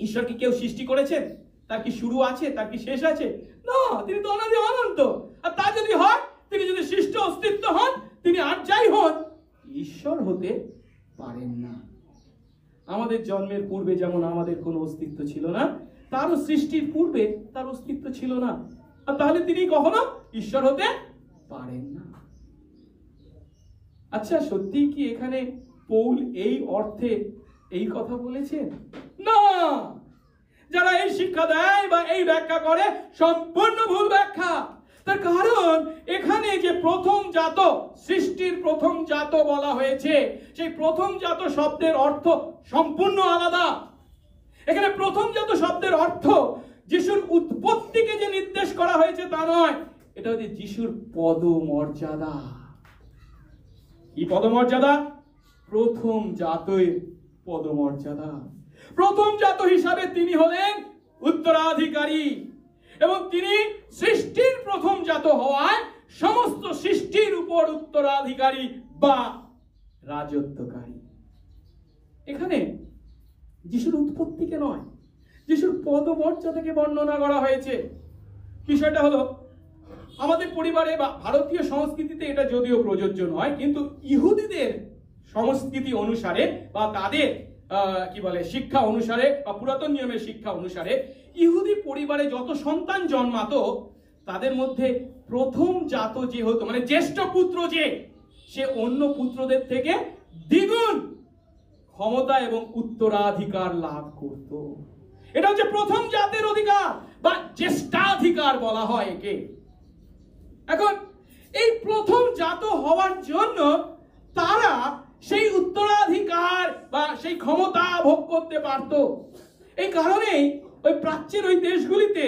Speaker 1: ঈশ্বর কি কেউ সৃষ্টি করেছেন? তার কি শুরু আছে? তার কি শেষ আছে? না, তিনি তো অনাদি অনন্ত। আর তা যদি হয়, তিনি যদি সৃষ্ট অস্তিত্ব হন, তিনি আর যাই হন, ঈশ্বর হতে পারেন না। আমাদের জন্মের পূর্বে যেমন আমাদের কোনো অস্তিত্ব ছিল না, তারও সৃষ্টির পূর্বে তার অস্তিত্ব ছিল না। আর তাহলে তিনি কখনো ঈশ্বর হতে পারেন না। আচ্ছা, সত্যি কি এখানে পৌল এই অর্থে এই কথা বলেছেন? না, যারা এই শিক্ষা দেয় বা এই ব্যাখ্যা করে, সম্পূর্ণ ভুল ব্যাখ্যা। তার কারণ এখানে যে প্রথম জাত, সৃষ্টির প্রথম জাত বলা হয়েছে, সেই প্রথম জাত শব্দের অর্থ সম্পূর্ণ আলাদা। এখানে প্রথম জাত শব্দের অর্থ যিশুর উৎপত্তিকে যে নির্দেশ করা হয়েছে তা নয়, এটা হচ্ছে যিশুর পদমর্যাদা। কি পদমর্যাদা? প্রথম জাতের পদমর্যাদা। প্রথম জাত হিসাবে তিনি হলেন উত্তরাধিকারী, এবং তিনি সৃষ্টির প্রথম জাত হওয়ায় সমস্ত সৃষ্টির উপর উত্তরাধিকারী বা রাজত্বকারী। এখানে যিশুর উৎপত্তিকে নয়, যিশুর পদমর্যাদাকে বর্ণনা করা হয়েছে। বিষয়টা হলো, আমাদের পরিবারে বা ভারতীয় সংস্কৃতিতে এটা যদিও প্রযোজ্য নয়, কিন্তু ইহুদিদের সংস্কৃতি অনুসারে বা তাদের কি বলে শিক্ষা অনুসারে বা পুরাতন নিয়মের শিক্ষা অনুসারে, ইহুদি পরিবারে যত সন্তান জন্মাতো, তাদের মধ্যে প্রথম জাত যে হতো, মানে জ্যেষ্ঠ পুত্র যে, সে অন্য পুত্রদের থেকে দ্বিগুণ ক্ষমতা এবং উত্তরাধিকার লাভ করত। এটা হচ্ছে প্রথম জাতের অধিকার বা জ্যেষ্ঠাধিকার বলা হয় একে। এখন এই প্রথম জাত হওয়ার জন্য তারা সেই উত্তরাধিকার বা সেই ক্ষমতা ভোগ করতে পারত। এই কারণেই ওই প্রাচ্যের ওই দেশগুলিতে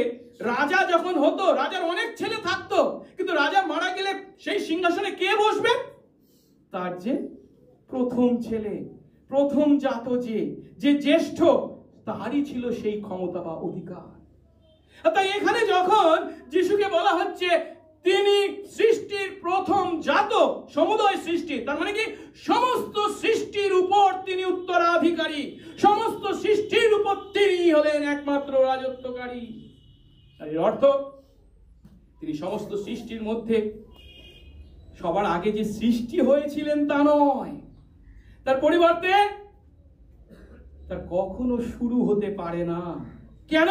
Speaker 1: রাজা যখন হতো, রাজার অনেক ছেলে থাকতো, কিন্তু রাজা মারা গেলে সেই সিংহাসনে কে বসবে? তার যে প্রথম ছেলে, প্রথম জাত, যে জ্যেষ্ঠ, তারই ছিল সেই ক্ষমতা বা অধিকার। তাই এখানে যখন যিশুকে বলা হচ্ছে তিনি সৃষ্টির প্রথম জাত, সমুদয় সৃষ্টি, তার মানে কি সমস্ত সৃষ্টির উপর তিনি উত্তরাধিকারী, সমস্ত সৃষ্টির উপর তিনি হলেন একমাত্র রাজত্বকারী। এর অর্থ তিনি সমস্ত সৃষ্টির মধ্যে সবার আগে যে সৃষ্টি হয়েছিলেন তা নয়, তার পরিবর্তে তার কখনো শুরু হতে পারে না। কেন?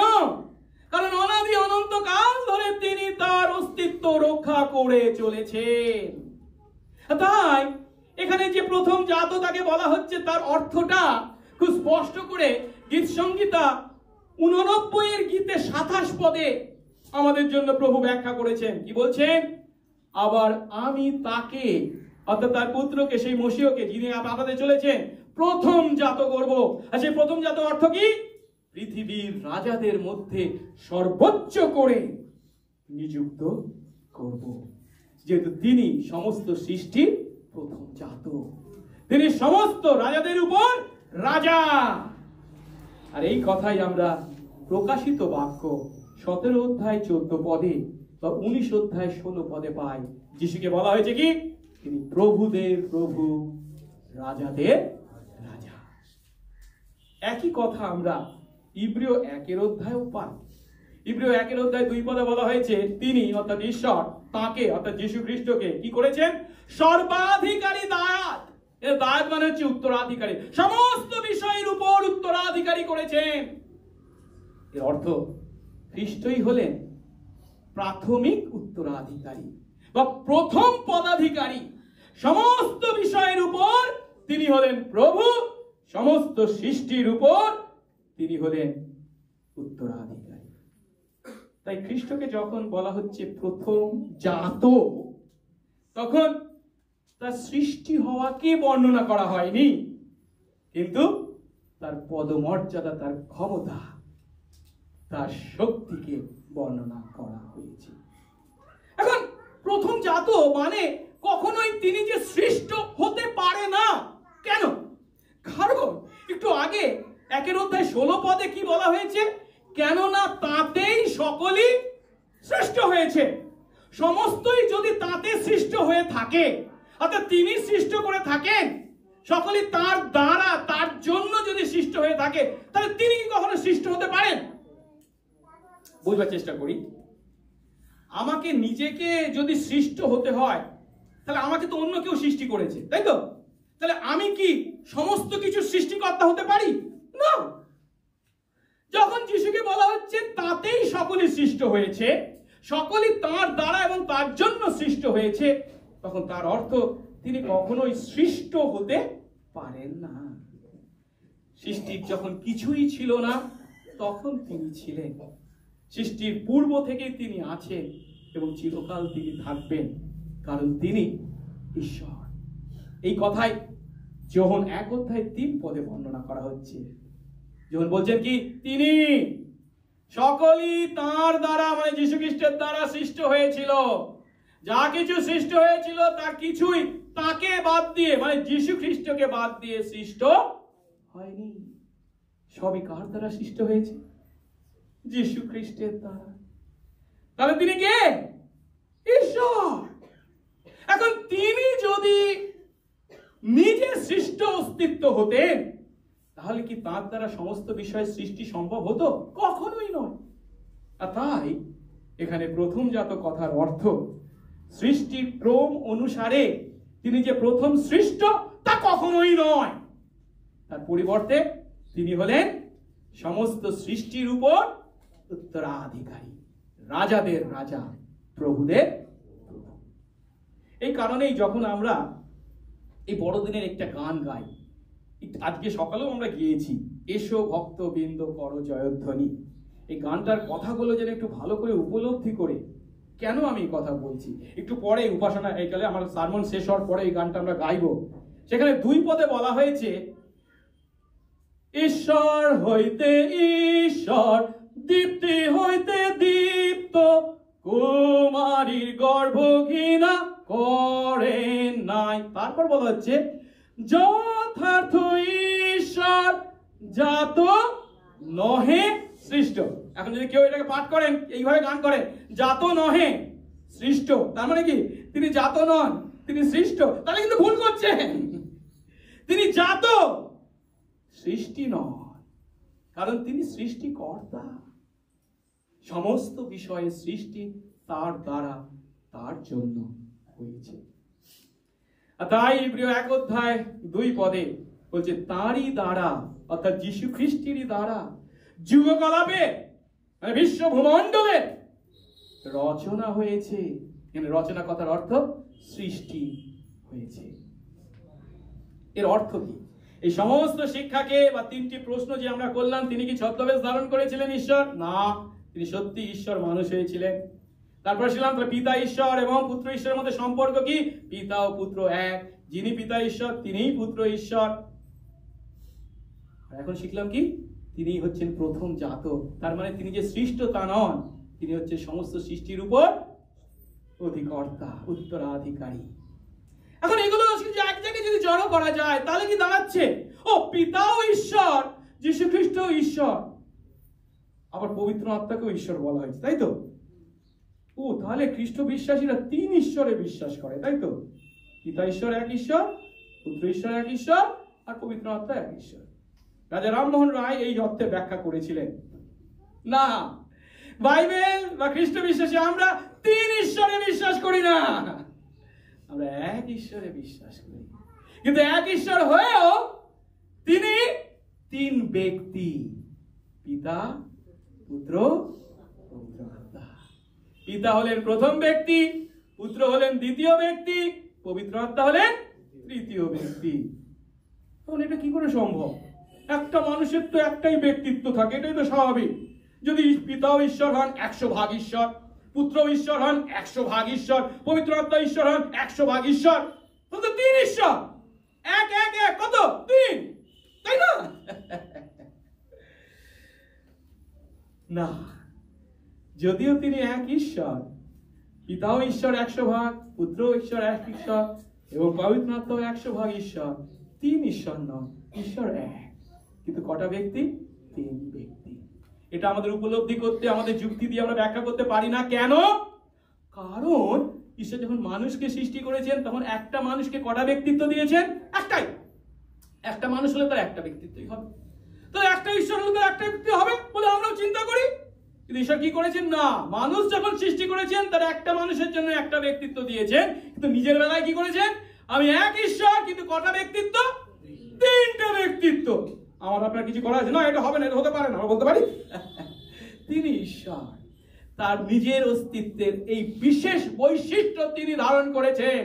Speaker 1: কারণ অনাদি অনন্তকাল ধরে তিনি তার অস্তিত্ব রক্ষা করে চলেছেন। তাই এখানে যে প্রথম জাত তাকে বলা হচ্ছে, তার অর্থটা খুব স্পষ্ট করে গীত সংহিতা 89 গীতে 27 পদে আমাদের জন্য প্রভু ব্যাখ্যা করেছেন। কি বলছেন? আবার আমি তাকে, অর্থাৎ তার পুত্রকে, সেই মসিহকে যিনি আপাতত চলেছেন, প্রথম জাত করব। আর সেই প্রথম জাত অর্থ কি? পৃথিবীর রাজাদের মধ্যে সর্বোচ্চ করে নিযুক্ত করব। যেহেতু তিনি সমস্ত সৃষ্টির প্রথম জাত, তিনি সমস্ত রাজাদের উপর রাজা। আর এই কথাই আমরা প্রকাশিত বাক্য 17 অধ্যায় 14 পদে বা 19 অধ্যায় 16 পদে পাই। যিশুকে বলা হয়েছে কি? তিনি প্রভুদের প্রভু, রাজাদের রাজা। একই কথা আমরা ইব্রিয় 1 অধ্যায়ও পাই। ইব্রিয় 1 অধ্যায় 2 পদে বলা হয়েছে তিনি, অর্থাৎ ঈশ্বর, তাকে অর্থাৎ যীশু খ্রিস্টকে কি করেছেন? সর্বাধিকারী দায়াত। এর দায়াত মানে হচ্ছে উত্তরাধিকারী, সমস্ত বিষয়ের উপর উত্তরাধিকারী করেছেন। এর অর্থ খ্রিস্টই হলেন প্রাথমিক উত্তরাধিকারী বা প্রথম পদাধিকারী। সমস্ত বিষয়ের উপর তিনি হলেন প্রভু, সমস্ত সৃষ্টির উপর তিনি হলেন উত্তরাধিকারী। তাই খ্রিস্টকে যখন বলা হচ্ছে প্রথম জাত, তখন তার সৃষ্টি হওয়াকে বর্ণনা করা হয়নি, কিন্তু তার পদমর্যাদা, তার ক্ষমতা, তার শক্তিকে বর্ণনা করা হয়েছে। এখন প্রথম জাত মানে কখনোই তিনি যে সৃষ্ট হতে পারে না। কেন? কারণ একটু আগে 1 অধ্যায় 16 পদে কি বলা হয়েছে? কেননা তাতেই সকলই সৃষ্ট হয়েছে। সমস্তই যদি তাতে সৃষ্ট হয়ে থাকে, অর্থাৎ তিনি সৃষ্ট করে থাকেন, সকলই তার দ্বারা, তার জন্য যদি সৃষ্ট হয়ে থাকে, তাহলে তিনি কি কখনো সৃষ্ট হতে পারেন? বুঝবার চেষ্টা করি। আমাকে নিজেকে যদি সৃষ্ট হতে হয়, তাহলে আমাকে তো অন্য কেউ সৃষ্টি করেছে, তাই তো? তাহলে আমি কি সমস্ত কিছু সৃষ্টিকর্তা হতে পারি না? যখন যিশুকে বলা হচ্ছে তাতেই সকলই সৃষ্ট হয়েছে, সকলই তার দ্বারা এবং তার জন্য সৃষ্ট হয়েছে, তখন তার অর্থ তিনি কখনোই সৃষ্ট হতে পারেন না। সৃষ্টির যখন কিছুই ছিল না, তখন তিনি ছিলেন। সৃষ্টির পূর্ব থেকেই তিনি আছেন এবং চিরকাল তিনি থাকবেন, কারণ তিনি ঈশ্বর। এই কথাই যোহন 1 অধ্যায় 3 পদে বর্ণনা করা হচ্ছে। যোহন বলছেন কি? তিনি সকলই তার দ্বারা, মানে যীশু খ্রিস্টের দ্বারা সৃষ্ট হয়েছিল। যা কিছু সৃষ্ট হয়েছিল তা কিছুই তাকে বাদ দিয়ে, মানে যীশু খ্রিস্টকে বাদ দিয়ে সৃষ্ট হয়নি। সবই কার দ্বারা সৃষ্ট হয়েছে? যীশু খ্রিস্টের দ্বারা। তাহলে তিনি কে? ঈশ্বর। এখন তিনি যদি নিজে সৃষ্ট অস্তিত্ব হতেন, তাহলে কি তার দ্বারা সমস্ত বিষয়ের সৃষ্টি সম্ভব হতো? কখনোই নয়। আর তাই এখানে প্রথম জাত কথার অর্থ সৃষ্টির ক্রম অনুসারে তিনি যে প্রথম সৃষ্ট তা কখনোই নয়। তার পরিবর্তে তিনি হলেন সমস্ত সৃষ্টির উপর উত্তরাধিকারী, রাজাদের রাজা, প্রভুদের প্রভু। এই কারণেই যখন আমরা এই বড়দিনের একটা গান গাই, আজকে সকালেও আমরা গিয়েছি, এসো ভক্তবৃন্দ করো জয়ধ্বনি। এই গানটার কথাগুলো যেন একটু ভালো করে উপলব্ধি করে, কেন আমি এই কথা বলছি, একটু পরে উপাসনা এই কালে আমার সারমন শেষ হওয়ার পরে এই গানটা আমরা গাইবো। সেখানে 2 পদে বলা হয়েছে, ঈশ্বর হইতে ঈশ্বর, দীপ্তি হইতে দীপ্ত, কুমারীর গর্ভ ঘৃণা করে নাই। তারপর বলা হচ্ছে, যথার্থ ঈশ্বর জাত নহে সৃষ্ট। এখন যদি কেউ এটাকে পাঠ করেন, এইভাবে গান করে, জাত নহে সৃষ্ট, তার মানে কি তিনি জাত নন, তিনি সৃষ্ট, তাহলে কিন্তু ভুল করছেন। তিনি জাত, সৃষ্টি নন, কারণ তিনি সৃষ্টিকর্তা। সমস্ত বিষয়ে সৃষ্টি তার দ্বারা, তার জন্য হয়েছে। তাই প্রিয় 1 অধ্যায় 2 পদে বলছে, তারই দ্বারা, অর্থাৎ যীশু খ্রিস্টেরই দ্বারা যুগকলাপে মানে বিশ্ব ভূমণ্ডলে রচনা হয়েছে। রচনা কথার অর্থ সৃষ্টি হয়েছে। এর অর্থ কি? এই সমস্ত শিক্ষাকে বা 3টি প্রশ্ন যে আমরা করলাম, তিনি কি ছদ্মবেশ ধারণ করেছিলেন ঈশ্বর? না, তিনি সত্যি ঈশ্বর মানুষ হয়েছিলেন। তারপরে ছিলাম পিতা ঈশ্বর এবং পুত্র ঈশ্বরের মধ্যে সম্পর্ক কি? পিতা ও পুত্র এক, যিনি পিতা ঈশ্বর তিনিই পুত্র ঈশ্বর। এখন শিখলাম কি? তিনি হচ্ছেন প্রথম জাত, তার মানে তিনি যে সৃষ্ট তা নন, তিনি হচ্ছে সমস্ত সৃষ্টির উপর অধিকর্তা, উত্তরাধিকারী। এখন এগুলো এক জায়গায় যদি জড়ো করা যায়, তাহলে কি দাঁড়াচ্ছে, ও পিতাও ঈশ্বর, যীশু খ্রিস্ট ঈশ্বর, আবার পবিত্র আত্মাকেও ঈশ্বর বলা হয়েছে, তাই তো? ও তাহলে খ্রিস্ট বিশ্বাসীরা 3 ঈশ্বরে বিশ্বাস করে, তাই তো? পিতা ঈশ্বর এক ঈশ্বর, পুত্র ঈশ্বর এক ঈশ্বর, আর পবিত্র আত্মা এক ঈশ্বর। রাজা রামমোহন রায় এই অর্থে ব্যাখ্যা করেছিলেন, না, বাইবেল বা খ্রিস্ট বিশ্বাসী আমরা 3 ঈশ্বরে বিশ্বাস করি না, আমরা এক ঈশ্বরে বিশ্বাস করি। কিন্তু এক ঈশ্বর হয়েও তিনি 3 ব্যক্তি, পিতা, পুত্র, পবিত্র আত্মা। পিতা হলেন প্রথম ব্যক্তি, পুত্র হলেন দ্বিতীয় ব্যক্তি, পবিত্র আত্মা হলেন তৃতীয় ব্যক্তি। এখন এটা কি করে সম্ভব? একটা মানুষের তো একটাই ব্যক্তিত্ব থাকে, এটাই তো স্বাভাবিক। যদি পিতাও ঈশ্বর হন 100 ভাগ ঈশ্বর, পুত্র ঈশ্বর হন 100 ভাগ ঈশ্বর, পবিত্র আত্মা ঈশ্বর হন 100 ভাগ ঈশ্বর, তাহলে 3 ঈশ্বর। এক এক এক কত? 3, তাই না? না, যদিও তিনি এক ঈশ্বর, পিতাও ঈশ্বর 100 ভাগ, পুত্র ঈশ্বর 1 ঈশ্বর এবং পবিত্র আত্মাও 100 ভাগ ঈশ্বর, 3 ঈশ্বর নন, ঈশ্বর এক। কিন্তু কটা ব্যক্তি? 3 ব্যক্তি। এটা আমাদের উপলব্ধি করতে, আমাদের যুক্তি দিয়ে আমরা ব্যাখ্যা করতে পারি না। কেন? কারণ ঈশ্বর যখন মানুষকে সৃষ্টি করেছেন, তখন একটা মানুষকে কটা ব্যক্তিত্ব দিয়েছেন? একটাই। একটা মানুষ হলে তার একটা ব্যক্তিত্বই হবে, তো একটা ঈশ্বর হলে তার একটা ব্যক্তি হবে বলে আমরাও চিন্তা করি। কিন্তু ঈশ্বর কি করেছেন? না, মানুষ যখন সৃষ্টি করেছেন, তার একটা মানুষের জন্য একটা ব্যক্তিত্ব দিয়েছেন। কিন্তু নিজের বেলায় কি করেছেন? আমি এক ঈশ্বর, কিন্তু কটা ব্যক্তিত্ব? 3টে ব্যক্তিত্ব। আমার আপনার কিছু করা আছে না, এটা হবে না, এটা হতে পারে না, আমরা বলতে পারি? তিনি ঈশ্বর, তার নিজের অস্তিত্বের এই বিশেষ বৈশিষ্ট্য তিনি ধারণ করেছেন।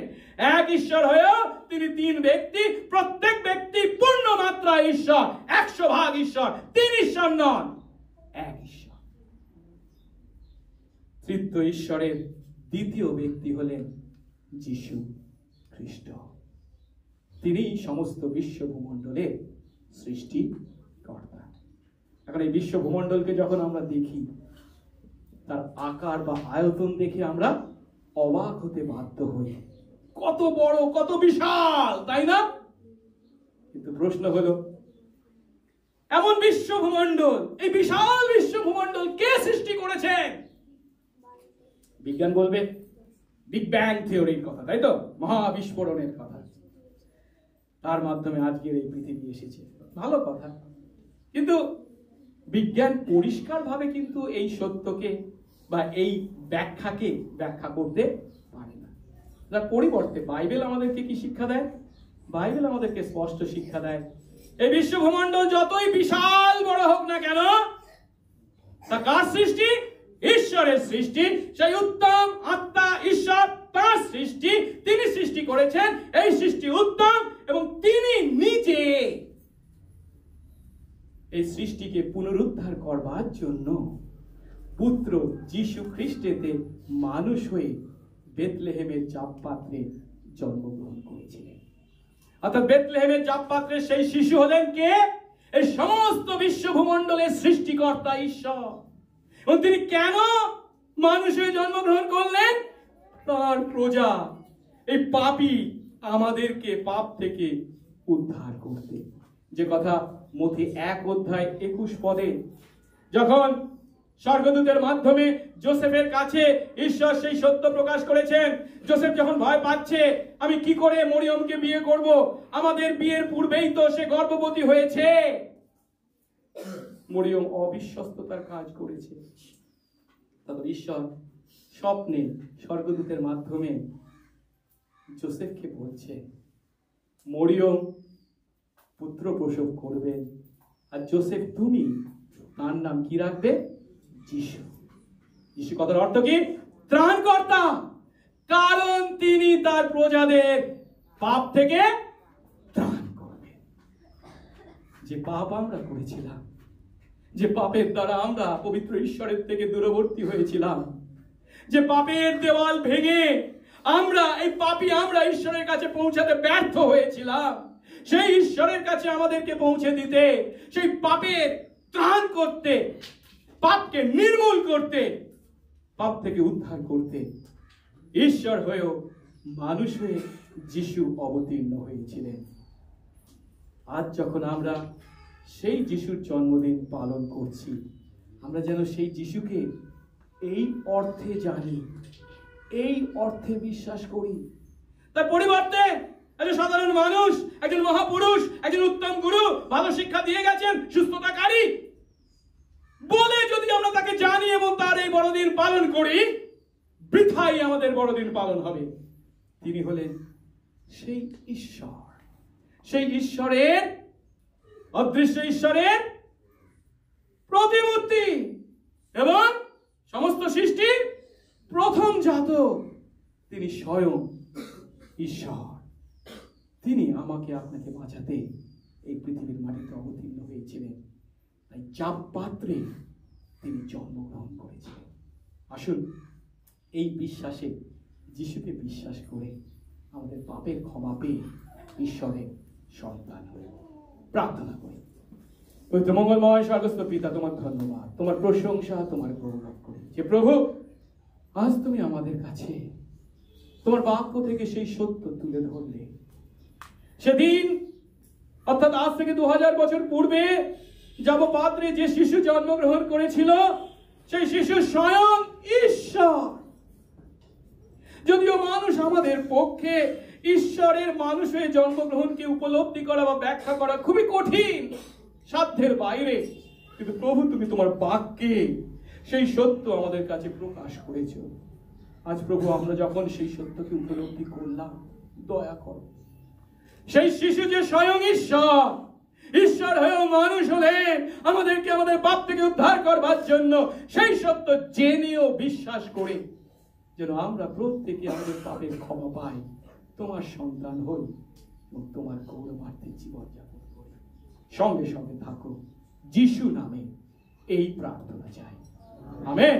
Speaker 1: এক ঈশ্বর হয়েও তিনি 3 ব্যক্তি, প্রত্যেক ব্যক্তি পূর্ণ মাত্রা ঈশ্বর, 100 ভাগ ঈশ্বর, 3 ঈশ্বর নন, এক ঈশ্বর। তৃতীয় ঈশ্বরের দ্বিতীয় ব্যক্তি হলেন যীশু খ্রিস্ট। তিনি সমস্ত বিশ্ব ভূমণ্ডলের সৃষ্টিকর্তা। এখন এই বিশ্ব ভূমণ্ডলকে যখন আমরা দেখি, তার আকার বা আয়তন দেখে আমরা অবাক হতে বাধ্য হই। কত বড়, কত বিশাল, তাই না? কিন্তু প্রশ্ন হলো, এমন বিশ্ব ভূমণ্ডল, এই বিশাল বিশ্ব ভূমণ্ডল কে সৃষ্টি করেছেন? বিজ্ঞান বলবে বিগ ব্যাং থিওরির কথা, তাই তো? মহাবিস্ফোরণের কথা। তার মাধ্যমে আজকের এই পৃথিবী এসেছে, ভালো কথা। কিন্তু বিজ্ঞান পরিষ্কারভাবে কিন্তু এই সত্যকে বা এই ব্যাখ্যাকে ব্যাখ্যা করতে পারে না। তার পরিবর্তে বাইবেল আমাদেরকে কি শিক্ষা দেয়? বাইবেল আমাদেরকে স্পষ্ট শিক্ষা দেয়, এই বিশ্ব ভূমণ্ডল যতই বিশাল বড় হোক না কেন, তা কার সৃষ্টি? ঈশ্বরের সৃষ্টি। সেই উত্তম আত্মা ঈশ্বর, তার সৃষ্টি, তিনি সৃষ্টি করেছেন। এই সৃষ্টি উত্তম এবং তিনি নিজে এই সৃষ্টিকে পুনরুদ্ধার করবার জন্য পুত্র যীশু খ্রিস্টেতে মানুষ হয়ে বেথলেহেমের জাবপাত্রে জন্মগ্রহণ করেছিলেন। অর্থাৎ বেথলেহেমের জাবপাত্রের সেই শিশু হলেন কে? এই সমস্ত বিশ্ব ভূমণ্ডলের সৃষ্টিকর্তা ঈশ্বর। এবং তিনি কেন মানুষ হয়ে জন্মগ্রহণ করলেন? তার প্রজা এই পাপী আমাদেরকে পাপ থেকে উদ্ধার করতে। যে কথা মথি 1:21 যখন স্বর্গদূতের মাধ্যমে যোসেফের কাছে ঈশ্বর সেই সত্য প্রকাশ করেছেন। যোসেফ যখন ভয় পাচ্ছে, আমি কি করে মরিয়মকে বিয়ে করব, আমাদের বিয়ের পূর্বেই তো সে গর্ভবতী হয়েছে। মরিয়ম অবিশ্বস্ততার কাজ করেছে। তখন ঈশ্বর স্বপ্নে স্বর্গদূতের মাধ্যমে যোসেফকে বলছে, মরিয়ম পুত্র প্রসব করবেন, আর যোসেফ তুমি তার নাম কি রাখবে? যিশু। যিশু কথার অর্থ কি? ত্রাণকর্তা। কারণ তিনি তার প্রজাদের পাপ থেকে ত্রাণ করবেন। যে পাপ আমরা করেছিলাম, যে পাপের দ্বারা আমরা পবিত্র ঈশ্বরের থেকে দূরবর্তী হয়েছিলাম, যে পাপের দেওয়াল ভেঙে আমরা ঈশ্বরের কাছে পৌঁছাতে ব্যর্থ হয়েছিলাম, সেই ঈশ্বরের কাছে আমাদেরকে পৌঁছে দিতে, সেই পাপের ত্রাণ করতে, পাপকে নির্মূল করতে, পাপ থেকে উদ্ধার করতে ঈশ্বর হয়েও মানুষ হয়ে যিশু অবতীর্ণ হয়েছিলেন। আজ যখন আমরা সেই যিশুর জন্মদিন পালন করছি, আমরা যেন সেই যিশুকে এই অর্থে জানি, এই অর্থে বিশ্বাস করি। তার পরিবর্তে একজন সাধারণ মানুষ, একজন মহাপুরুষ, একজন উত্তম গুরু, ভালো শিক্ষা দিয়ে গেছেন, সুস্থতাকারী বলে যদি আমরা তাকে জানি এবং তার এই বড়দিন পালন করি, বৃথাই আমাদের বড়দিন পালন হবে। তিনি হলেন সেই ঈশ্বর, সেই ঈশ্বরের, অদৃশ্য ঈশ্বরের প্রতিমূর্তি এবং সমস্ত সৃষ্টির প্রথম জাতক। তিনি স্বয়ং ঈশ্বর। তিনি আমাকে আপনাকে বাঁচাতে এই পৃথিবীর মাটিতে অবতীর্ণ হয়েছিলেন। তাই জাবপাত্রে তিনি জন্মগ্রহণ করেছিলেন। আসুন এই বিশ্বাসে, যিশুকে বিশ্বাস করে আমাদের পাপের ক্ষমা পেয়ে ঈশ্বরের সন্তান হয়ে প্রার্থনা করি। পবিত্র মঙ্গলময় স্বর্গস্থ পিতা, তোমার ধন্যবাদ, তোমার প্রশংসা, তোমার গৌরব করি যে প্রভু আজ তুমি আমাদের কাছে তোমার বাক্য থেকে সেই সত্য তুলে ধরলে। সেদিন অর্থাৎ আজ থেকে 2000 বছর পূর্বে জাবপাত্রে যে শিশু জন্মগ্রহণ করেছিল, সেই শিশু স্বয়ং ঈশ্বর। যদিও মানুষ আমাদের পক্ষে ঈশ্বরের মানুষ হয়ে জন্মগ্রহণকে উপলব্ধি করা বা ব্যাখ্যা করা খুবই কঠিন, সাধ্যের বাইরে, কিন্তু প্রভু তুমি তোমার বাক্যে সেই সত্য আমাদের কাছে প্রকাশ করেছ। আজ প্রভু আমরা যখন সেই সত্যকে উপলব্ধি করলাম, দয়া করো সেই শিশু যে স্বয়ং ঈশ্বর, ঈশ্বর হয়েও মানুষ হলেন আমাদেরকে আমাদের পাপ থেকে উদ্ধার করবার জন্য, সেই সত্য জেনেও বিশ্বাস করে যেন আমরা প্রত্যেকে আমাদের পাপের ক্ষমা পাই, তোমার সন্তান হই এবং তোমার গৌরবার্থে জীবনযাপন করি। সঙ্গে সঙ্গে থাকো, যিশু নামে এই প্রার্থনা চাই, আমেন।